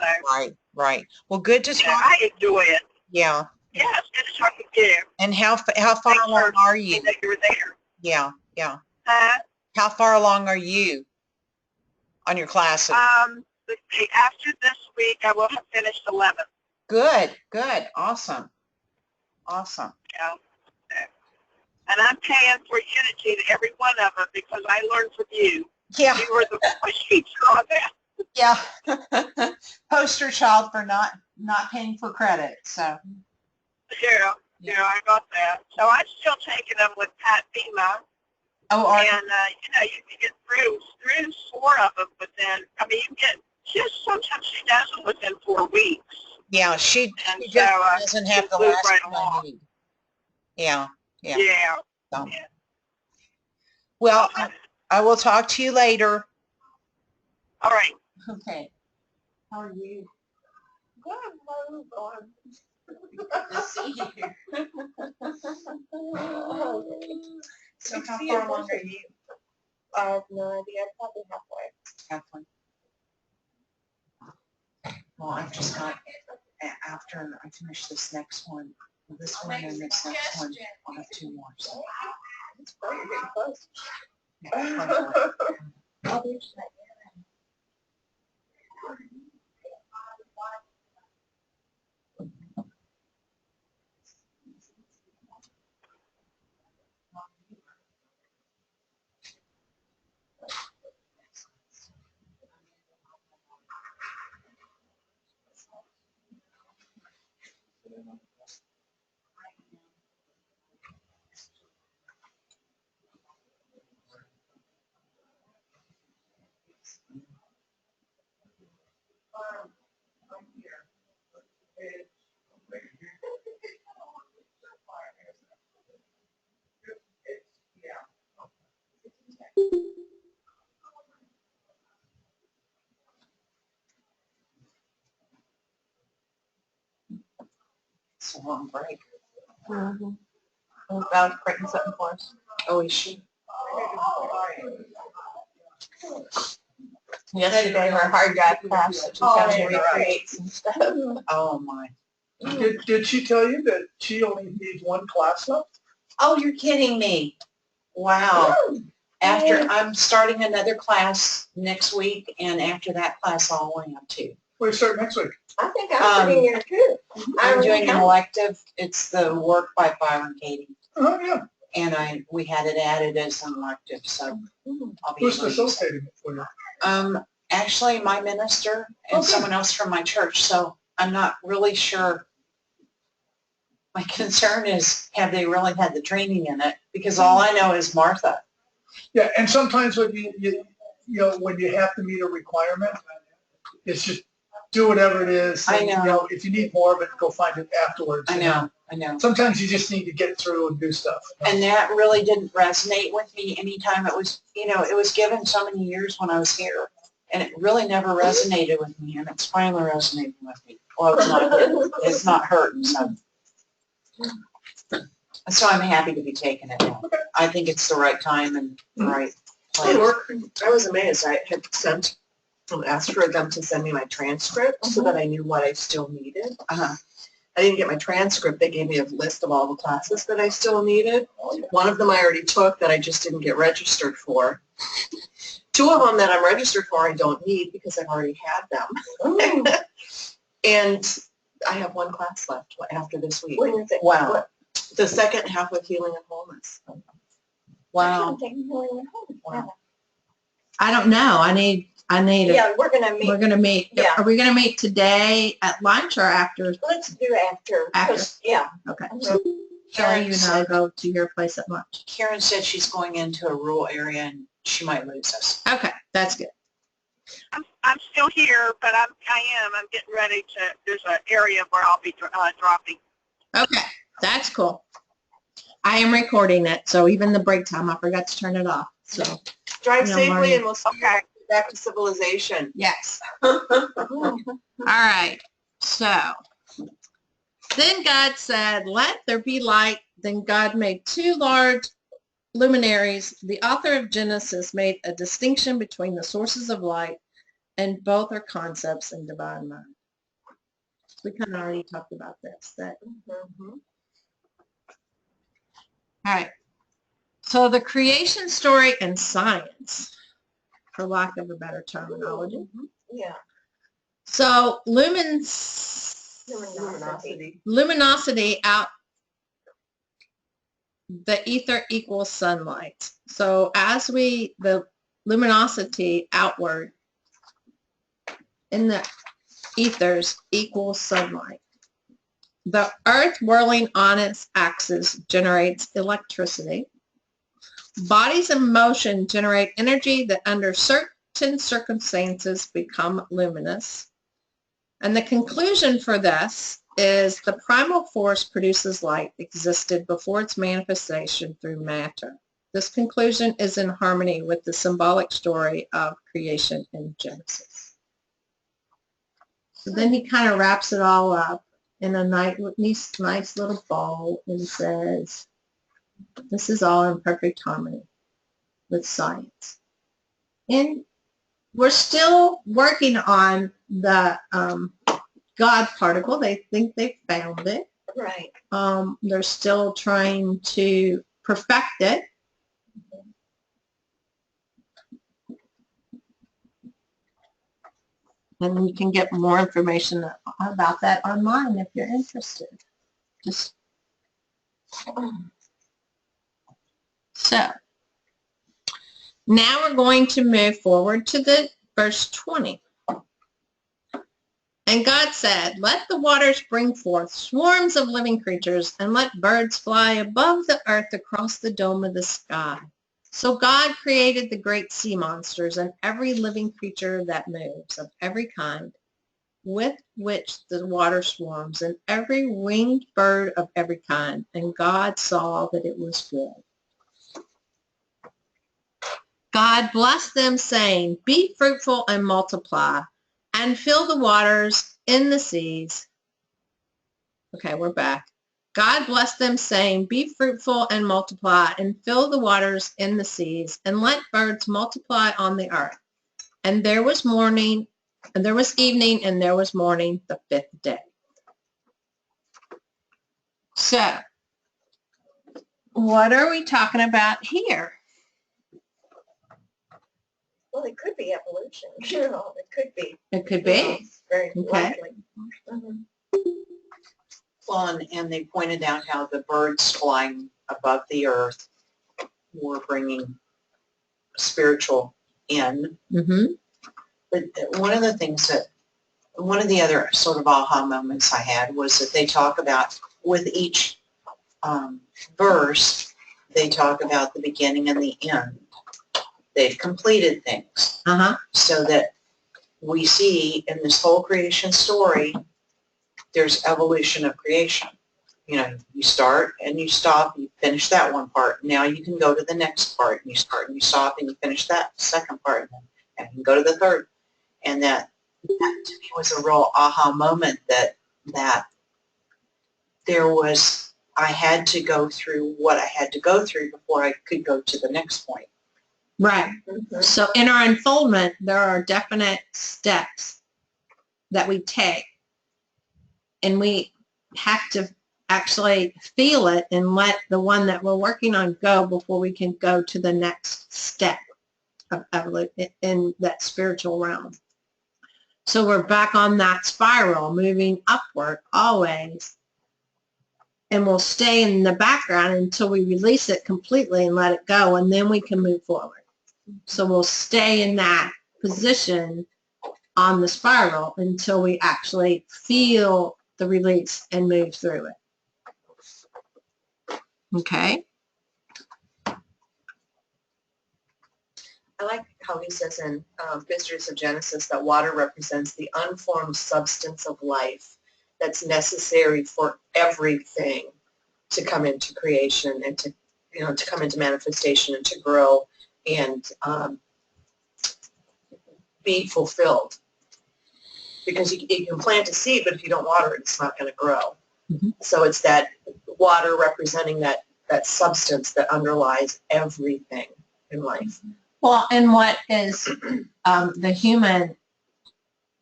Right. Well, good to talk. I enjoy it. Yeah. Yeah, it's good to talk to you. And how far along are you? That you were there. Yeah. Huh? How far along are you on your classes? Let's see, after this week, I will have finished 11. Good. Awesome. Yeah. And I'm paying for Unity, every one of them, because I learned from you. Yeah. You were the first teacher on that. Yeah. Poster child for not paying for credit. So. Yeah, I got that. So I'm still taking them with Pat Bema. Oh, and, you can get through 4 of them within, you get, sometimes she does them within 4 weeks. Yeah, she just doesn't have the last one I need. Yeah. So. Well, I will talk to you later. All right. Okay. How are you? Good, how are you going? Good to see you. So how far along are you? I have no idea, probably halfway. Well, I've just got, after I finish this next one, this one and this next one, I'll have 2 more. So. It's probably getting close. Yeah, It's a long break. Mm-hmm. About breaking something for us. Oh, is she? Yesterday, her hard drive crashed, so she's got to recreate some stuff. Oh, my. Did she tell you that she only needs one class left? Oh, you're kidding me. Wow. After, I'm starting another class next week, and after that class, I'll only have 2. We start next week. I think I'm sitting here too. I'm doing an elective. It's the work by Byron Katie. Oh, yeah. And we had it added as an elective, so I'll be Who's able to use it. facilitating it for you? Actually, my minister and Okay. someone else from my church, so I'm not really sure. My concern is, have they really had the training in it? Because all I know is Martha. Yeah, and sometimes when you know, when you have to meet a requirement, it's just do whatever it is. I And, know. You know, if you need more of it, go find it afterwards. I you know. Sometimes you just need to get through and do stuff. And that really didn't resonate with me anytime it was, it was given so many years when I was here. And it really never resonated with me, and it's finally resonating with me. Well, it's not hurting, so. So I'm happy to be taking it now. I think it's the right time and the right place. I was amazed. I had asked for them to send me my transcript so that I knew what I still needed. Uh-huh. I didn't get my transcript. They gave me a list of all the classes that I still needed. One of them I already took that I just didn't get registered for. 2 of them that I'm registered for I don't need because I've already had them. And I have 1 class left after this week. When is it? Wow. The second half of Healing and Wholeness. Wow. Wow. I don't know. I need it. Yeah, we're gonna meet. We're going to meet. Yeah. Are we going to meet today at lunch or after? Let's do after. After. 'Cause, yeah. Okay. Karen Shall you said- go to your place at lunch? Karen said she's going into a rural area and she might lose us. Okay, that's good. I'm still here, but I'm getting ready to, there's an area where I'll be dropping. Okay, that's cool. I am recording it, so even the break time, I forgot to turn it off. So, Drive No, safely Marty. and we'll see you back to civilization. yes. All right. So, then God said, let there be light. Then God made 2 large luminaries. The author of Genesis made a distinction between the sources of light, and both are concepts in divine mind. We kind of already talked about this. All right. So the creation story and science, for lack of a better terminology. Yeah. So Luminosity. luminosity out, the ether equals sunlight. So as the luminosity outward in the ethers equals sunlight. The earth whirling on its axis generates electricity. Bodies in motion generate energy that under certain circumstances become luminous. And the conclusion for this is the primal force produces light existed before its manifestation through matter. This conclusion is in harmony with the symbolic story of creation in Genesis. So then he kind of wraps it all up in a nice little bow and says, this is all in perfect harmony with science. And we're still working on the God particle. They think they found it. Right. They're still trying to perfect it. And you can get more information about that online if you're interested. So now we're going to move forward to the verse 20. And God said, let the waters bring forth swarms of living creatures, and let birds fly above the earth across the dome of the sky. So God created the great sea monsters and every living creature that moves of every kind, with which the water swarms, and every winged bird of every kind. And God saw that it was good. God blessed them, saying, be fruitful and multiply, and fill the waters in the seas. Okay, we're back. God blessed them, saying, be fruitful and multiply, and fill the waters in the seas, and let birds multiply on the earth. And there was morning, and there was evening, and there was morning the fifth day. So, what are we talking about here? Well, it could be evolution, you know, it could be. It could you know, be. very Okay. likely. Mhm. Well, and they pointed out how the birds flying above the earth were bringing spiritual in. Mm-hmm. But one of the things that, one of the other sort of aha moments I had was that they talk about, with each verse, they talk about the beginning and the end. They've completed things. Uh-huh. So that we see in this whole creation story, there's evolution of creation. You know, you start and you stop, you finish that one part. Now you can go to the next part, and you start and you stop and you finish that second part, and you can go to the third. And that to me was a real aha moment that there was, I had to go through what I had to go through before I could go to the next point. Right. Mhm. So in our unfoldment, there are definite steps that we take, and we have to actually feel it and let the one that we're working on go before we can go to the next step of evolution in that spiritual realm. So we're back on that spiral, moving upward always, and we'll stay in the background until we release it completely and let it go, and then we can move forward. So we'll stay in that position on the spiral until we actually feel the release and move through it. Okay? I like how he says in Mysteries of Genesis that water represents the unformed substance of life that's necessary for everything to come into creation and to, you know, to come into manifestation and to grow and be fulfilled. Because you can plant a seed, but if you don't water it, it's not going to grow. Mm-hmm. So it's that water representing that substance that underlies everything in life. Well, and what is the human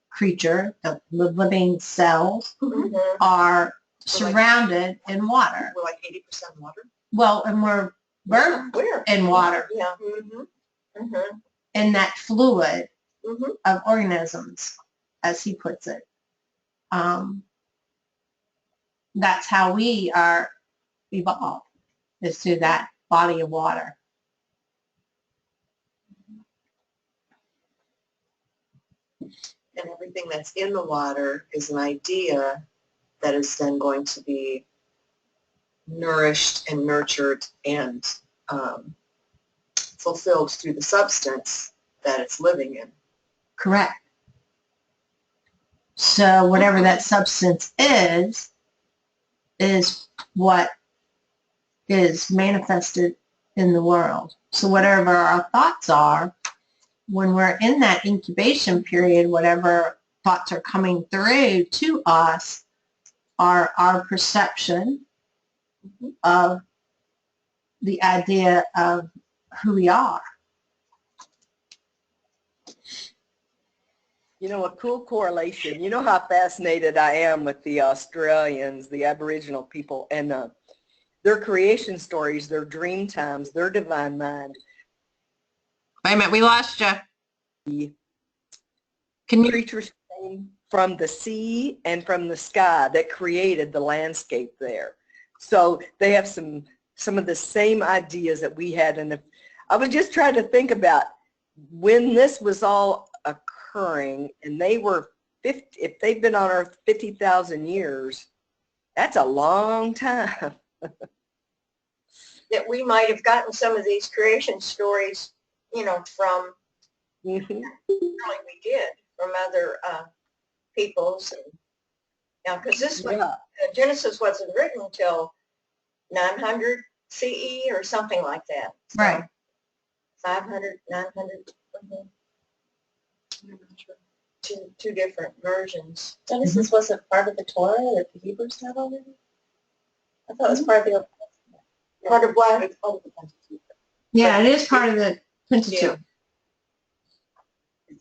creature, the living cells, Mhm. are surrounded in water. We're like 80% water. Well, and we're birthed Where? in water, Yeah. Mm-hmm. Mm-hmm. in that fluid Mm-hmm. of organisms, as he puts it. That's how we are evolved, is through that body of water. And everything that's in the water is an idea that is then going to be nourished and nurtured and fulfilled through the substance that it's living in. Correct. So whatever that substance is what is manifested in the world. So whatever our thoughts are, when we're in that incubation period, whatever thoughts are coming through to us are our perception of the idea of who we are. You know, a cool correlation. You know how fascinated I am with the Australians, the Aboriginal people, and their creation stories, their dream times, their divine mind. Wait a minute, we lost you. The Can you? creatures came from the sea and from the sky that created the landscape there. So they have some of the same ideas that we had. And I was just trying to think about when this was all occurring, and they were 50, if they've been on Earth 50,000 years, that's a long time. That we might have gotten some of these creation stories, you know, from, Mhm. really we did, from other peoples. And, now, because this was, Yeah. Genesis wasn't written until 900 CE or something like that. So, Right. 500, 900. Two different versions. Genesis wasn't part of the Torah that the Hebrews have already? I thought it was part of the Old Testament. Part of what? It's part of the Pentateuch. Yeah, it is part of the Pentateuch.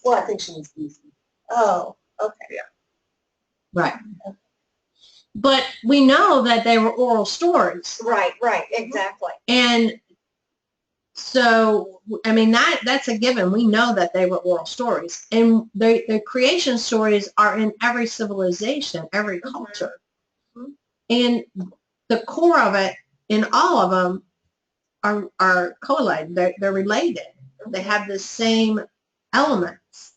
Well, I think she was easy. Oh, okay. Right. But we know that they were oral stories. Right, exactly. And so, I mean, that's a given. We know that they were oral stories. And the creation stories are in every civilization, every culture. And the core of it in all of them are correlated. They're related. They have the same elements.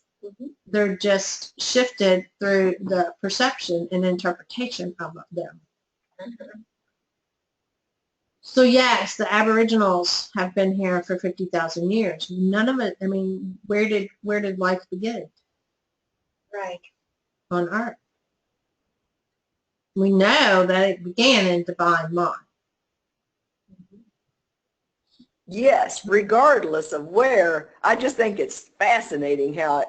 They're just shifted through the perception and interpretation of them. So yes, the Aboriginals have been here for 50,000 years. None of it, I mean, where did life begin? Right. On Earth. We know that it began in divine mind. Yes, regardless of where. I just think it's fascinating how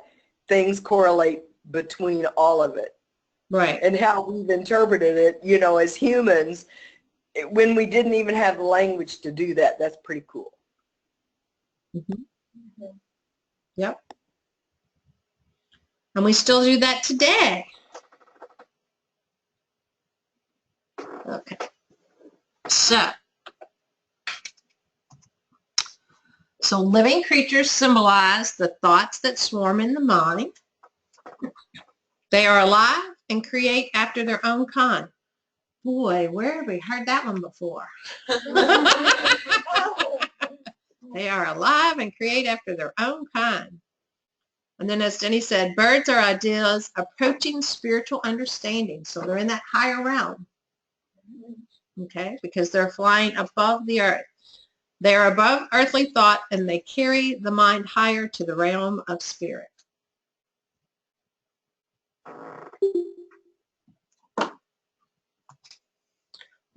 things correlate between all of it. Right. And how we've interpreted it, you know, as humans, when we didn't even have the language to do that. That's pretty cool. Yep. And we still do that today. Okay. So living creatures symbolize the thoughts that swarm in the mind. They are alive and create after their own kind. Boy, where have we heard that one before? They are alive and create after their own kind. And then as Jenny said, birds are ideas approaching spiritual understanding. So they're in that higher realm. Okay, because they're flying above the earth. They are above earthly thought and they carry the mind higher to the realm of spirit.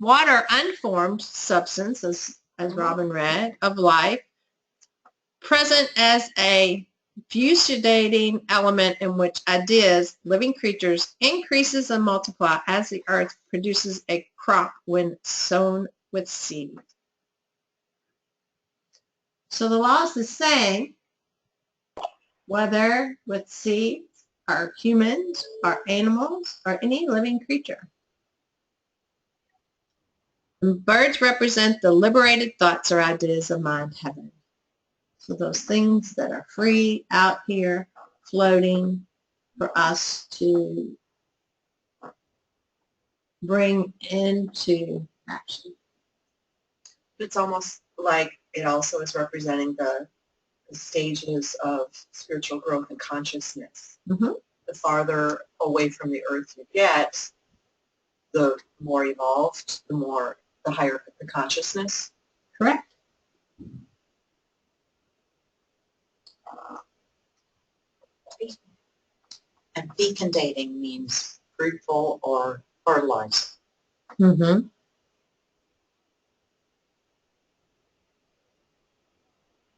Water, unformed substance, as Robin read, of life, present as a fugidating element in which ideas, living creatures, increases and multiply as the earth produces a crop when sown with seed. So the law is the same, whether with seeds, or humans, or animals, or any living creature. And birds represent the liberated thoughts or ideas of mind heaven. So those things that are free out here, floating for us to bring into action. It's almost like it also is representing the stages of spiritual growth and consciousness. The farther away from the earth you get, the more evolved, the higher the consciousness. Correct. And fecundating means fruitful or fertilized. I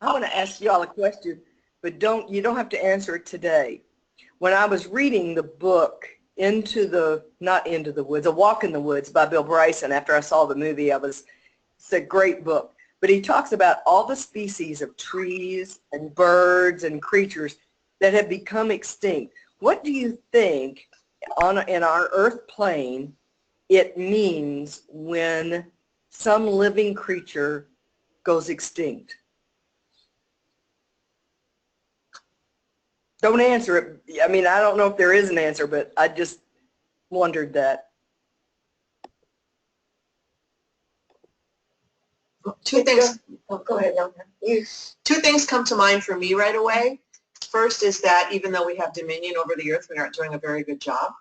want to ask y'all a question, but you don't have to answer it today. When I was reading the book Not Into the Woods, A Walk in the Woods by Bill Bryson, after I saw the movie, it's a great book. But he talks about all the species of trees and birds and creatures that have become extinct. What do you think in our earth plane it means when some living creature goes extinct? Don't answer it. I mean, I don't know if there is an answer, but I just wondered that. Two things. Oh, go ahead, Nelda. Two things come to mind for me right away. First is that even though we have dominion over the earth, we aren't doing a very good job.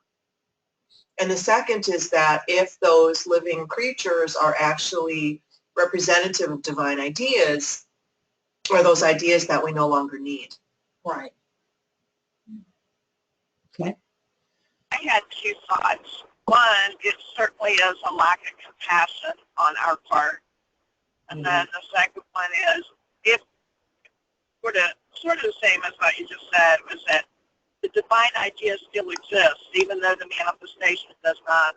And the second is that if those living creatures are actually representative of divine ideas, or those ideas that we no longer need. Right. Okay. I had two thoughts. One, it certainly is a lack of compassion on our part. And then the second one is, if sort of the same as what you just said, was that the divine idea still exists, even though the manifestation does not.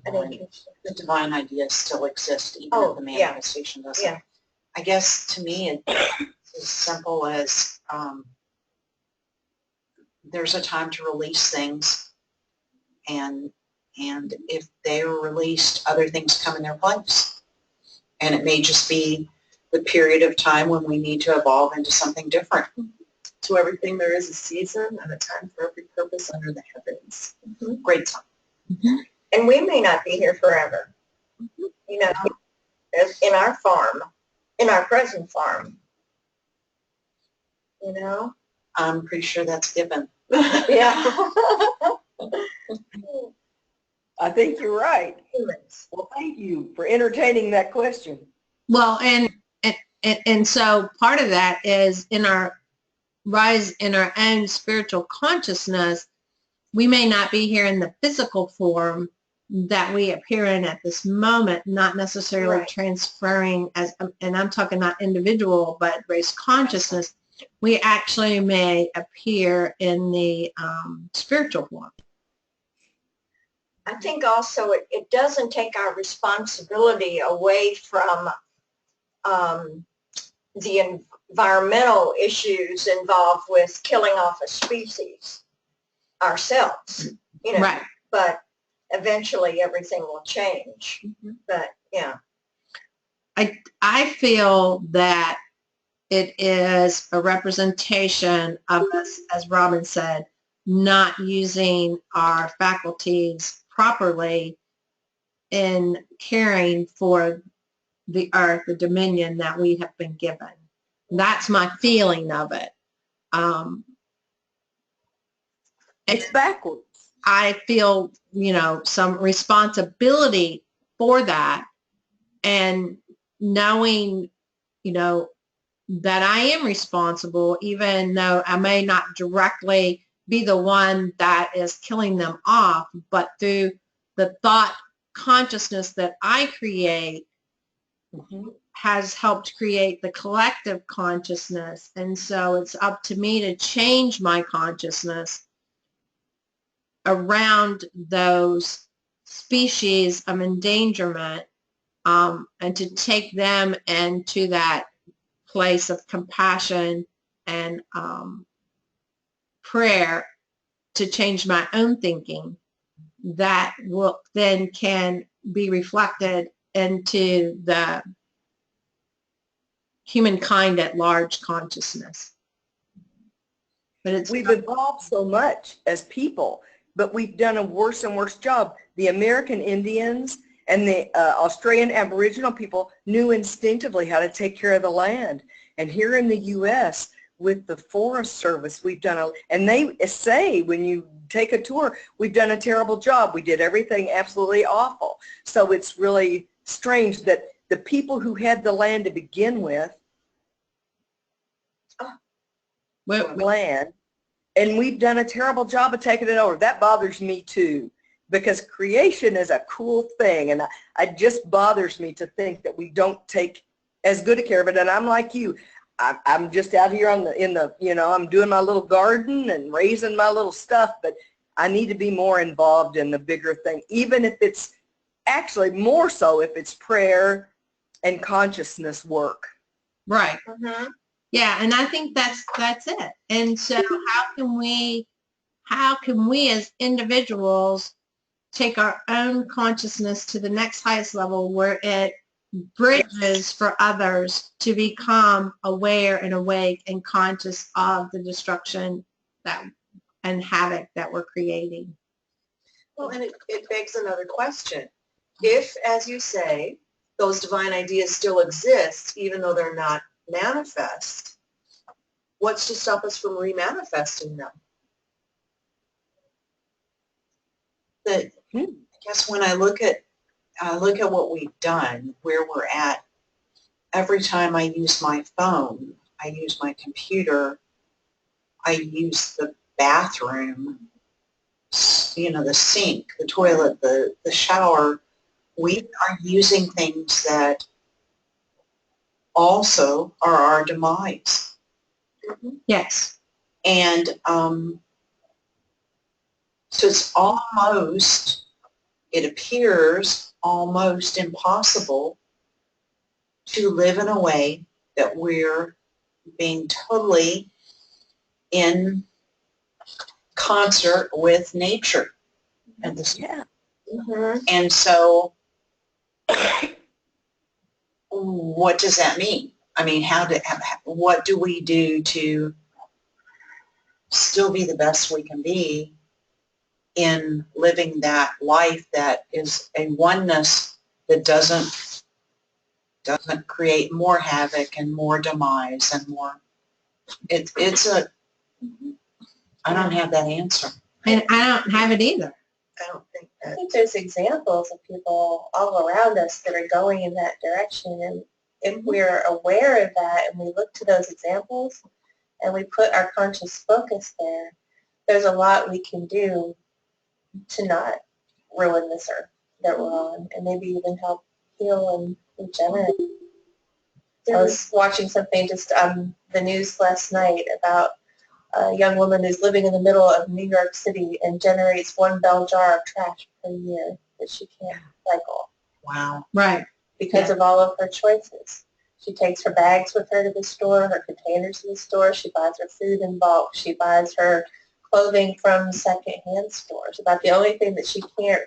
The divine idea still exists, even Oh, if the yeah. manifestation doesn't. Yeah. I guess to me, it's as simple as there's a time to release things, and if they're released, other things come in their place. And it may just be the period of time when we need to evolve into something different. To everything there is a season and a time for every purpose under the heavens. Mm-hmm. Great song. Mm-hmm. And we may not be here forever. Mm-hmm. You know, as in our farm, in our present farm. You know? I'm pretty sure that's given. Yeah. I think you're right. Well, thank you for entertaining that question. Well, and so part of that is in our rise in our own spiritual consciousness, we may not be here in the physical form that we appear in at this moment, not necessarily Right. transferring as, and I'm talking not individual, but race consciousness. We actually may appear in the spiritual form. I think also it doesn't take our responsibility away from the environmental issues involved with killing off a species ourselves, you know. Right. But eventually everything will change. Mm-hmm. But yeah. I feel that it is a representation of us, as Robin said, not using our faculties properly in caring for the earth, the dominion that we have been given. That's my feeling of it. It's backwards. I feel, you know, some responsibility for that, and knowing, you know, that I am responsible, even though I may not directly be the one that is killing them off, but through the thought consciousness that I create has helped create the collective consciousness. And so it's up to me to change my consciousness around those species of endangerment, and to take them into that place of compassion and prayer to change my own thinking that will then can be reflected into the humankind at large consciousness. But we've evolved so much as people, but we've done a worse and worse job. The American Indians and the Australian Aboriginal people knew instinctively how to take care of the land. And here in the U.S., with the Forest Service, we've done and they say when you take a tour, we've done a terrible job. We did everything absolutely awful. So it's really strange that the people who had the land to begin with, land, and we've done a terrible job of taking it over. That bothers me too, because creation is a cool thing, and it just bothers me to think that we don't take as good a care of it. And I'm like you. I'm just out here you know, I'm doing my little garden and raising my little stuff, but I need to be more involved in the bigger thing, even if it's actually more so if it's prayer and consciousness work. Right. Mm-hmm. Yeah, and I think that's it. And so how can we as individuals take our own consciousness to the next highest level where it bridges for others to become aware and awake and conscious of the destruction and havoc that we're creating? Well, and it begs another question. If, as you say, those divine ideas still exist, even though they're not manifest, what's to stop us from remanifesting them? I guess when I look at what we've done, where we're at, every time I use my phone, I use my computer, I use the bathroom, you know, the sink, the toilet, the shower, we are using things that also are our demise. Yes. And so it's almost, it appears almost impossible to live in a way that we're being totally in concert with nature at the same time. And so what does that mean? I mean, what do we do to still be the best we can be in living that life that is a oneness that doesn't create more havoc and more demise and more, I don't have that answer. And I don't have it either. I don't think I that. think there's examples of people all around us that are going in that direction, and if we're aware of that and we look to those examples and we put our conscious focus there, there's a lot we can do to not ruin this earth that we're on, and maybe even help heal and regenerate. I was watching something just on the news last night about a young woman who's living in the middle of New York City and generates 1 bell jar of trash per year that she can't cycle. Wow. Right. Because of all of her choices. She takes her bags with her to the store, her containers to the store. She buys her food in bulk. She buys her clothing from secondhand stores. About the only thing that she can't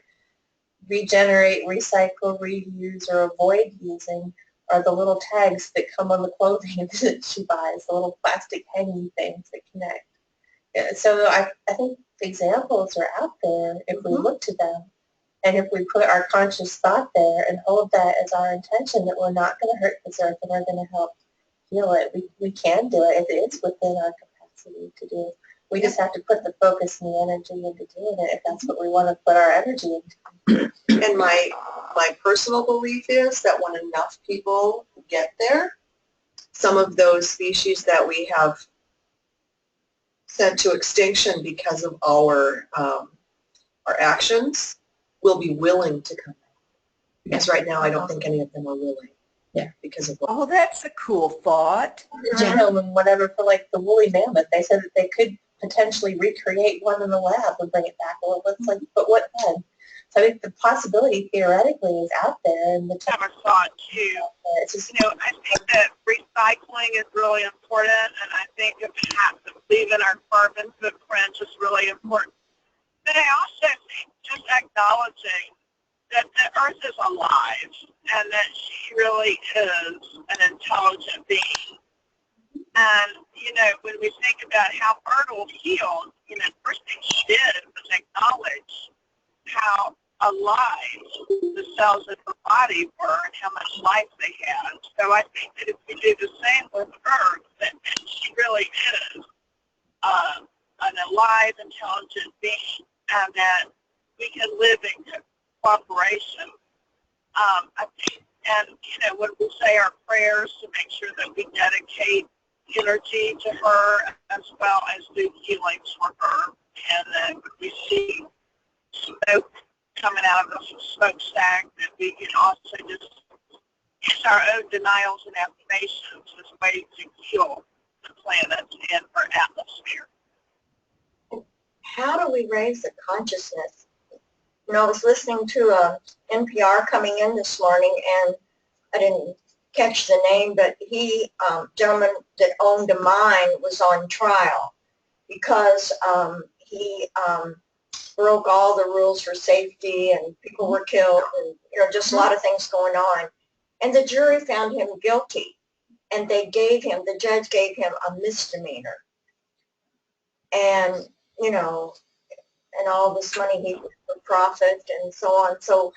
regenerate, recycle, reuse, or avoid using are the little tags that come on the clothing that she buys, the little plastic hanging things that connect. Yeah, so I think examples are out there if we look to them. And if we put our conscious thought there and hold that as our intention that we're not going to hurt this earth and we're going to help heal it, we can do it. It's within our capacity to do. We just have to put the focus and the energy into doing it if that's what we want to put our energy into. And my personal belief is that when enough people get there, some of those species that we have sent to extinction because of our actions will be willing to come back. Because right now I don't think any of them are willing. Yeah. Because of Oh, that's a cool thought. Genome and whatever for like the woolly mammoth, they said that they could potentially recreate one in the lab and bring it back. Well, it's like, but what then? So I think the possibility theoretically is out there, and the Never thought too. it's just, I think that recycling is really important, and I think that leaving our carbon footprint is really important. But I also think just acknowledging that the earth is alive and that she really is an intelligent being. And, when we think about how Myrtle healed, the first thing she did was acknowledge how alive the cells in her body were and how much life they had. So I think that if we do the same with Earth, that she really is an alive, intelligent being, and that we can live in cooperation. I think, and when we say our prayers to make sure that we dedicate energy to her as well as do healings for her, and then we see smoke coming out of the smokestack, that we can also just use our own denials and affirmations as ways to heal the planet and her atmosphere. How do we raise the consciousness? I was listening to NPR coming in this morning, and I didn't catch the name, but he, gentleman that owned a mine, was on trial because he broke all the rules for safety, and people were killed, and just a lot of things going on. And the jury found him guilty, and the judge gave him a misdemeanor. And and all this money he did for profit and so on. So,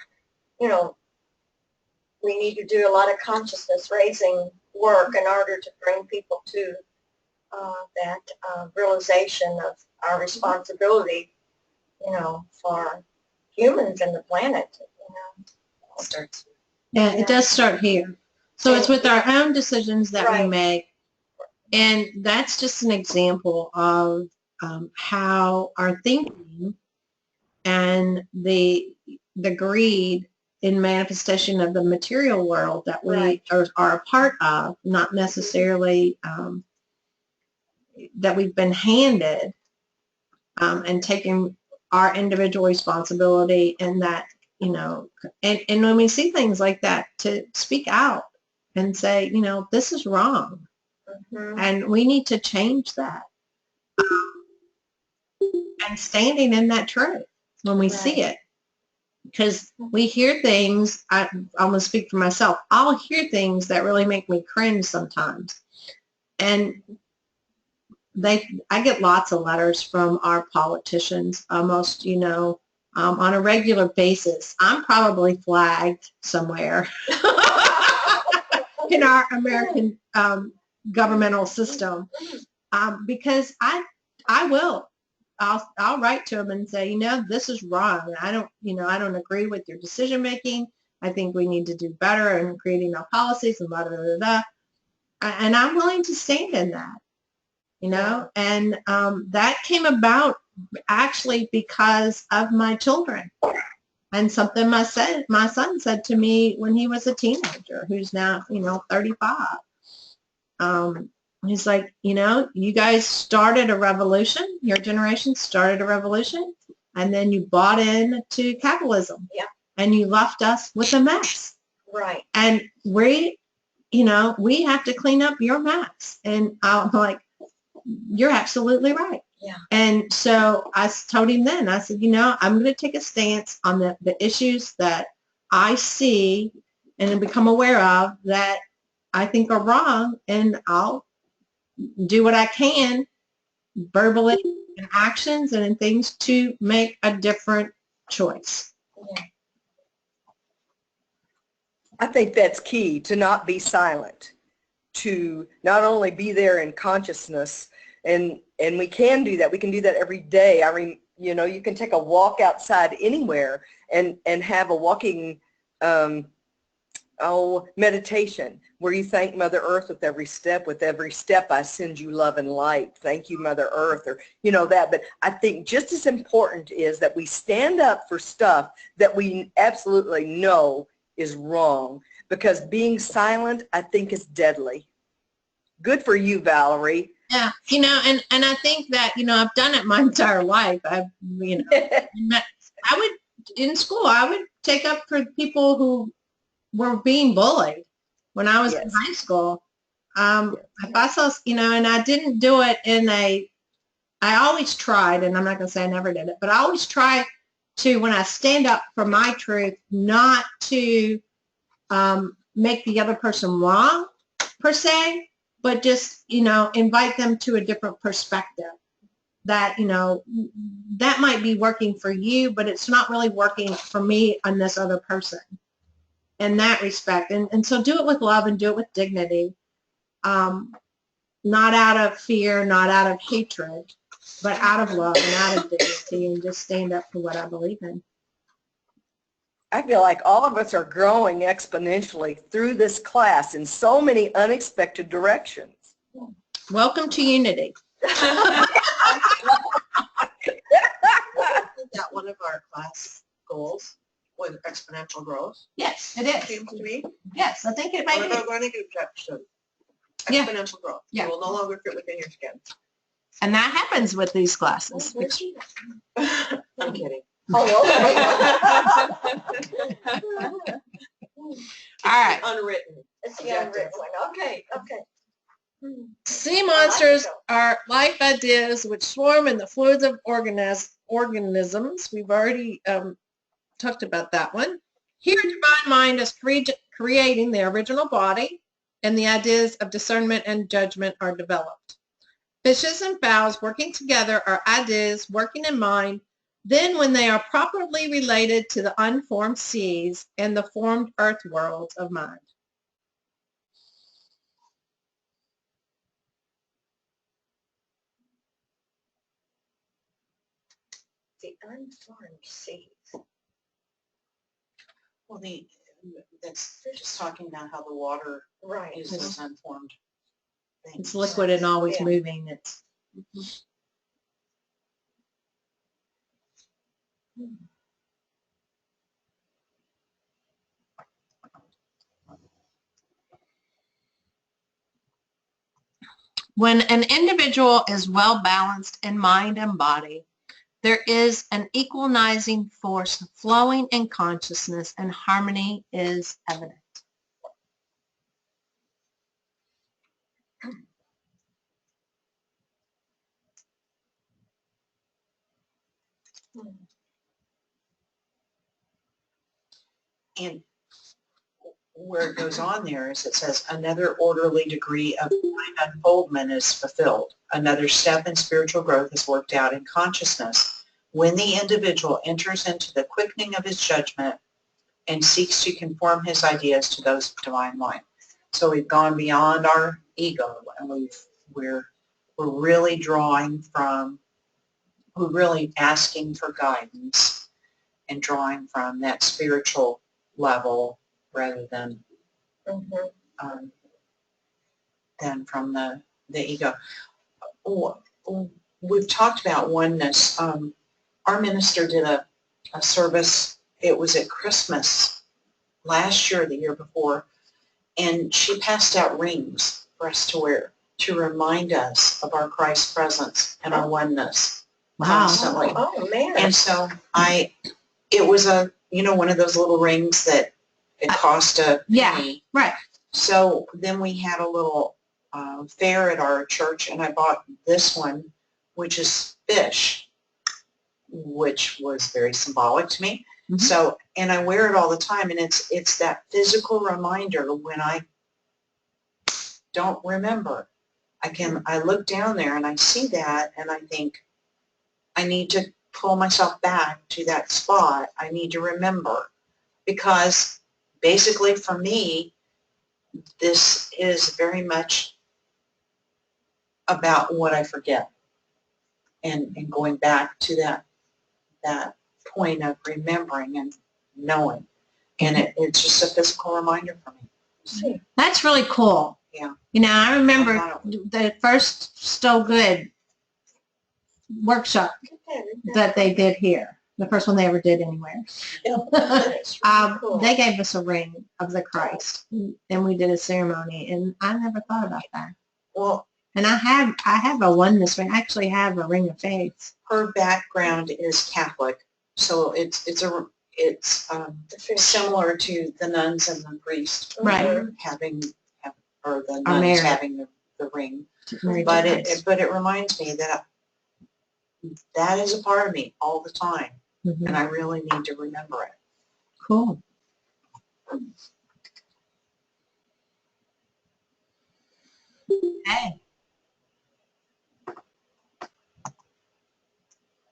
we need to do a lot of consciousness raising work in order to bring people to that realization of our responsibility, for humans and the planet. starts. Yeah, it does start here. So it's with our own decisions that we make. And that's just an example of how our thinking and the greed in manifestation of the material world that we Right. are a part of, not necessarily that we've been handed, and taking our individual responsibility, and that, you know, and when we see things like that, to speak out and say, you know, this is wrong Mhm. and we need to change that, and standing in that truth when we see it. Because we hear things, I'm going to speak for myself, I'll hear things that really make me cringe sometimes. And I get lots of letters from our politicians, almost, you know, on a regular basis. I'm probably flagged somewhere in our American governmental system, because I'll write to them and say, you know, this is wrong. I don't agree with your decision making. I think we need to do better in creating our policies and blah, blah, blah, blah. And I'm willing to stand in that, you know, and that came about actually because of my children and something my son said to me when he was a teenager, who's now, you know, 35. He's like, you know, you guys started a revolution, your generation started a revolution, and then you bought into capitalism. Yeah. And you left us with a mess. Right. And we, you know, we have to clean up your mess. And I'm like, you're absolutely right. Yeah. And so I told him then, I said, you know, I'm going to take a stance on the issues that I see and become aware of that I think are wrong, and I'll do what I can verbally, in actions, and in things to make a different choice. Yeah. I think that's key, to not be silent, to not only be there in consciousness, and we can do that. We can do that every day. You know, you can take a walk outside anywhere and have a walking meditation where you thank Mother Earth with every step. With every step I send you love and light. Thank you, Mother Earth, or, you know, that. But I think just as important is that we stand up for stuff that we absolutely know is wrong, because being silent, I think, is deadly. Good for you, Valerie. Yeah, you know, and I think that, you know, I've done it my entire life. You know, in school, I would take up for people who were being bullied when I was in high school. If I saw, you know, and I didn't do it I always tried, and I'm not going to say I never did it, but I always try to, when I stand up for my truth, not to make the other person wrong, per se, but just, you know, invite them to a different perspective. That, you know, that might be working for you, but it's not really working for me on this other person in that respect. And so do it with love and do it with dignity, not out of fear, not out of hatred, but out of love and out of dignity, and just stand up for what I believe in. I feel like all of us are growing exponentially through this class in so many unexpected directions. Welcome to Unity. Isn't that one of our class goals, with exponential growth? Yes, it is. Seems to be. Yes, I think it might What be. about running objection? Yeah. Exponential growth. Yeah. You will no longer fit within your skin. And that happens with these classes. I'm kidding. Oh, All right. Unwritten. it's the unwritten one. Okay, okay. Sea monsters are life ideas which swarm in the fluids of organisms. We've already talked about that one. Here, divine mind is creating the original body, and the ideas of discernment and judgment are developed. Fishes and fowls working together are ideas working in mind. Then, when they are properly related to the unformed seas and the formed earth worlds of mind. The unformed seas. Well, they're just talking about how the water Right. is this unformed thing. It's liquid and always moving. It's When an individual is well balanced in mind and body, there is an equalizing force flowing in consciousness and harmony is evident. And where it goes on there is it says another orderly degree of divine unfoldment is fulfilled. Another step in spiritual growth is worked out in consciousness when the individual enters into the quickening of his judgment and seeks to conform his ideas to those of divine life. So we've gone beyond our ego, and we're really drawing from, we're really asking for guidance and drawing from that spiritual level rather than from the ego. We've talked about oneness. Our minister did a service. It was at Christmas last year, or the year before, and she passed out rings for us to wear to remind us of our Christ presence and our oneness constantly. Oh, man. And so it was one of those little rings that it cost a penny. Yeah, right. So then we had a little fair at our church, and I bought this one, which is fish, which was very symbolic to me. Mm-hmm. So, and I wear it all the time, and it's that physical reminder when I don't remember. I look down there and I see that, and I think I need to pull myself back to that spot. I need to remember, because basically for me, this is very much about what I forget and going back to that point of remembering and knowing. And it's just a physical reminder for me. That's really cool. Yeah. I remember the first Still Good workshop that they did here. The first one they ever did anywhere. They gave us a ring of the Christ, and we did a ceremony, and I never thought about that. Well, and I have a oneness ring. I actually have a ring of faith. Her background is Catholic, so it's similar to the nuns and the priests, right? Or the nuns having the ring. But it reminds me that is a part of me all the time. Mm-hmm. And I really need to remember it. Cool. Okay.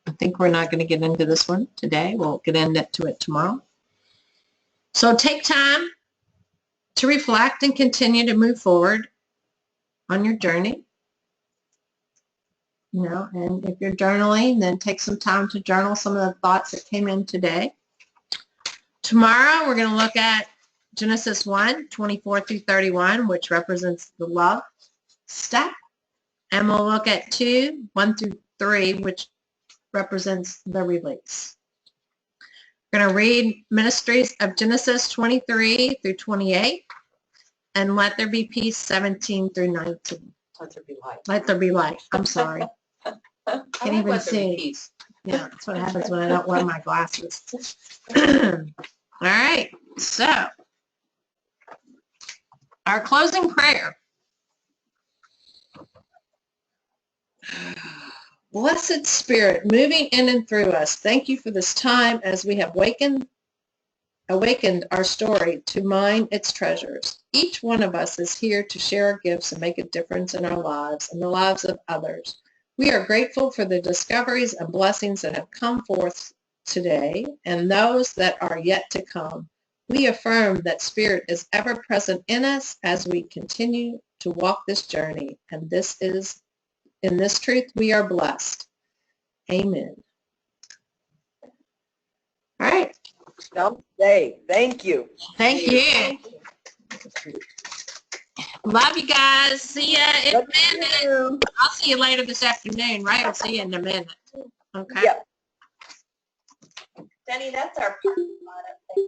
I think we're not going to get into this one today. We'll get into it tomorrow. So take time to reflect and continue to move forward on your journey. And if you're journaling, then take some time to journal some of the thoughts that came in today. Tomorrow, we're going to look at Genesis 1, 24 through 31, which represents the love step. And we'll look at 2, 1 through 3, which represents the release. We're going to read Ministries of Genesis 23 through 28 and Let There Be Peace 17 through 19. Let there be light. Let there be light. I'm sorry. Can't even see. Yeah, that's what happens when I don't wear my glasses. All right, so our closing prayer. Blessed Spirit, moving in and through us, thank you for this time as we have awakened our story to mine its treasures. Each one of us is here to share our gifts and make a difference in our lives and the lives of others. We are grateful for the discoveries and blessings that have come forth today and those that are yet to come. We affirm that Spirit is ever present in us as we continue to walk this journey, and in this truth we are blessed. Amen. All right. Namaste. Thank you. Thank you. Love you guys. See ya in a minute. I'll see you later this afternoon, right? I'll see you in a minute. Okay. Yep. Denny, that's our parking lot up there.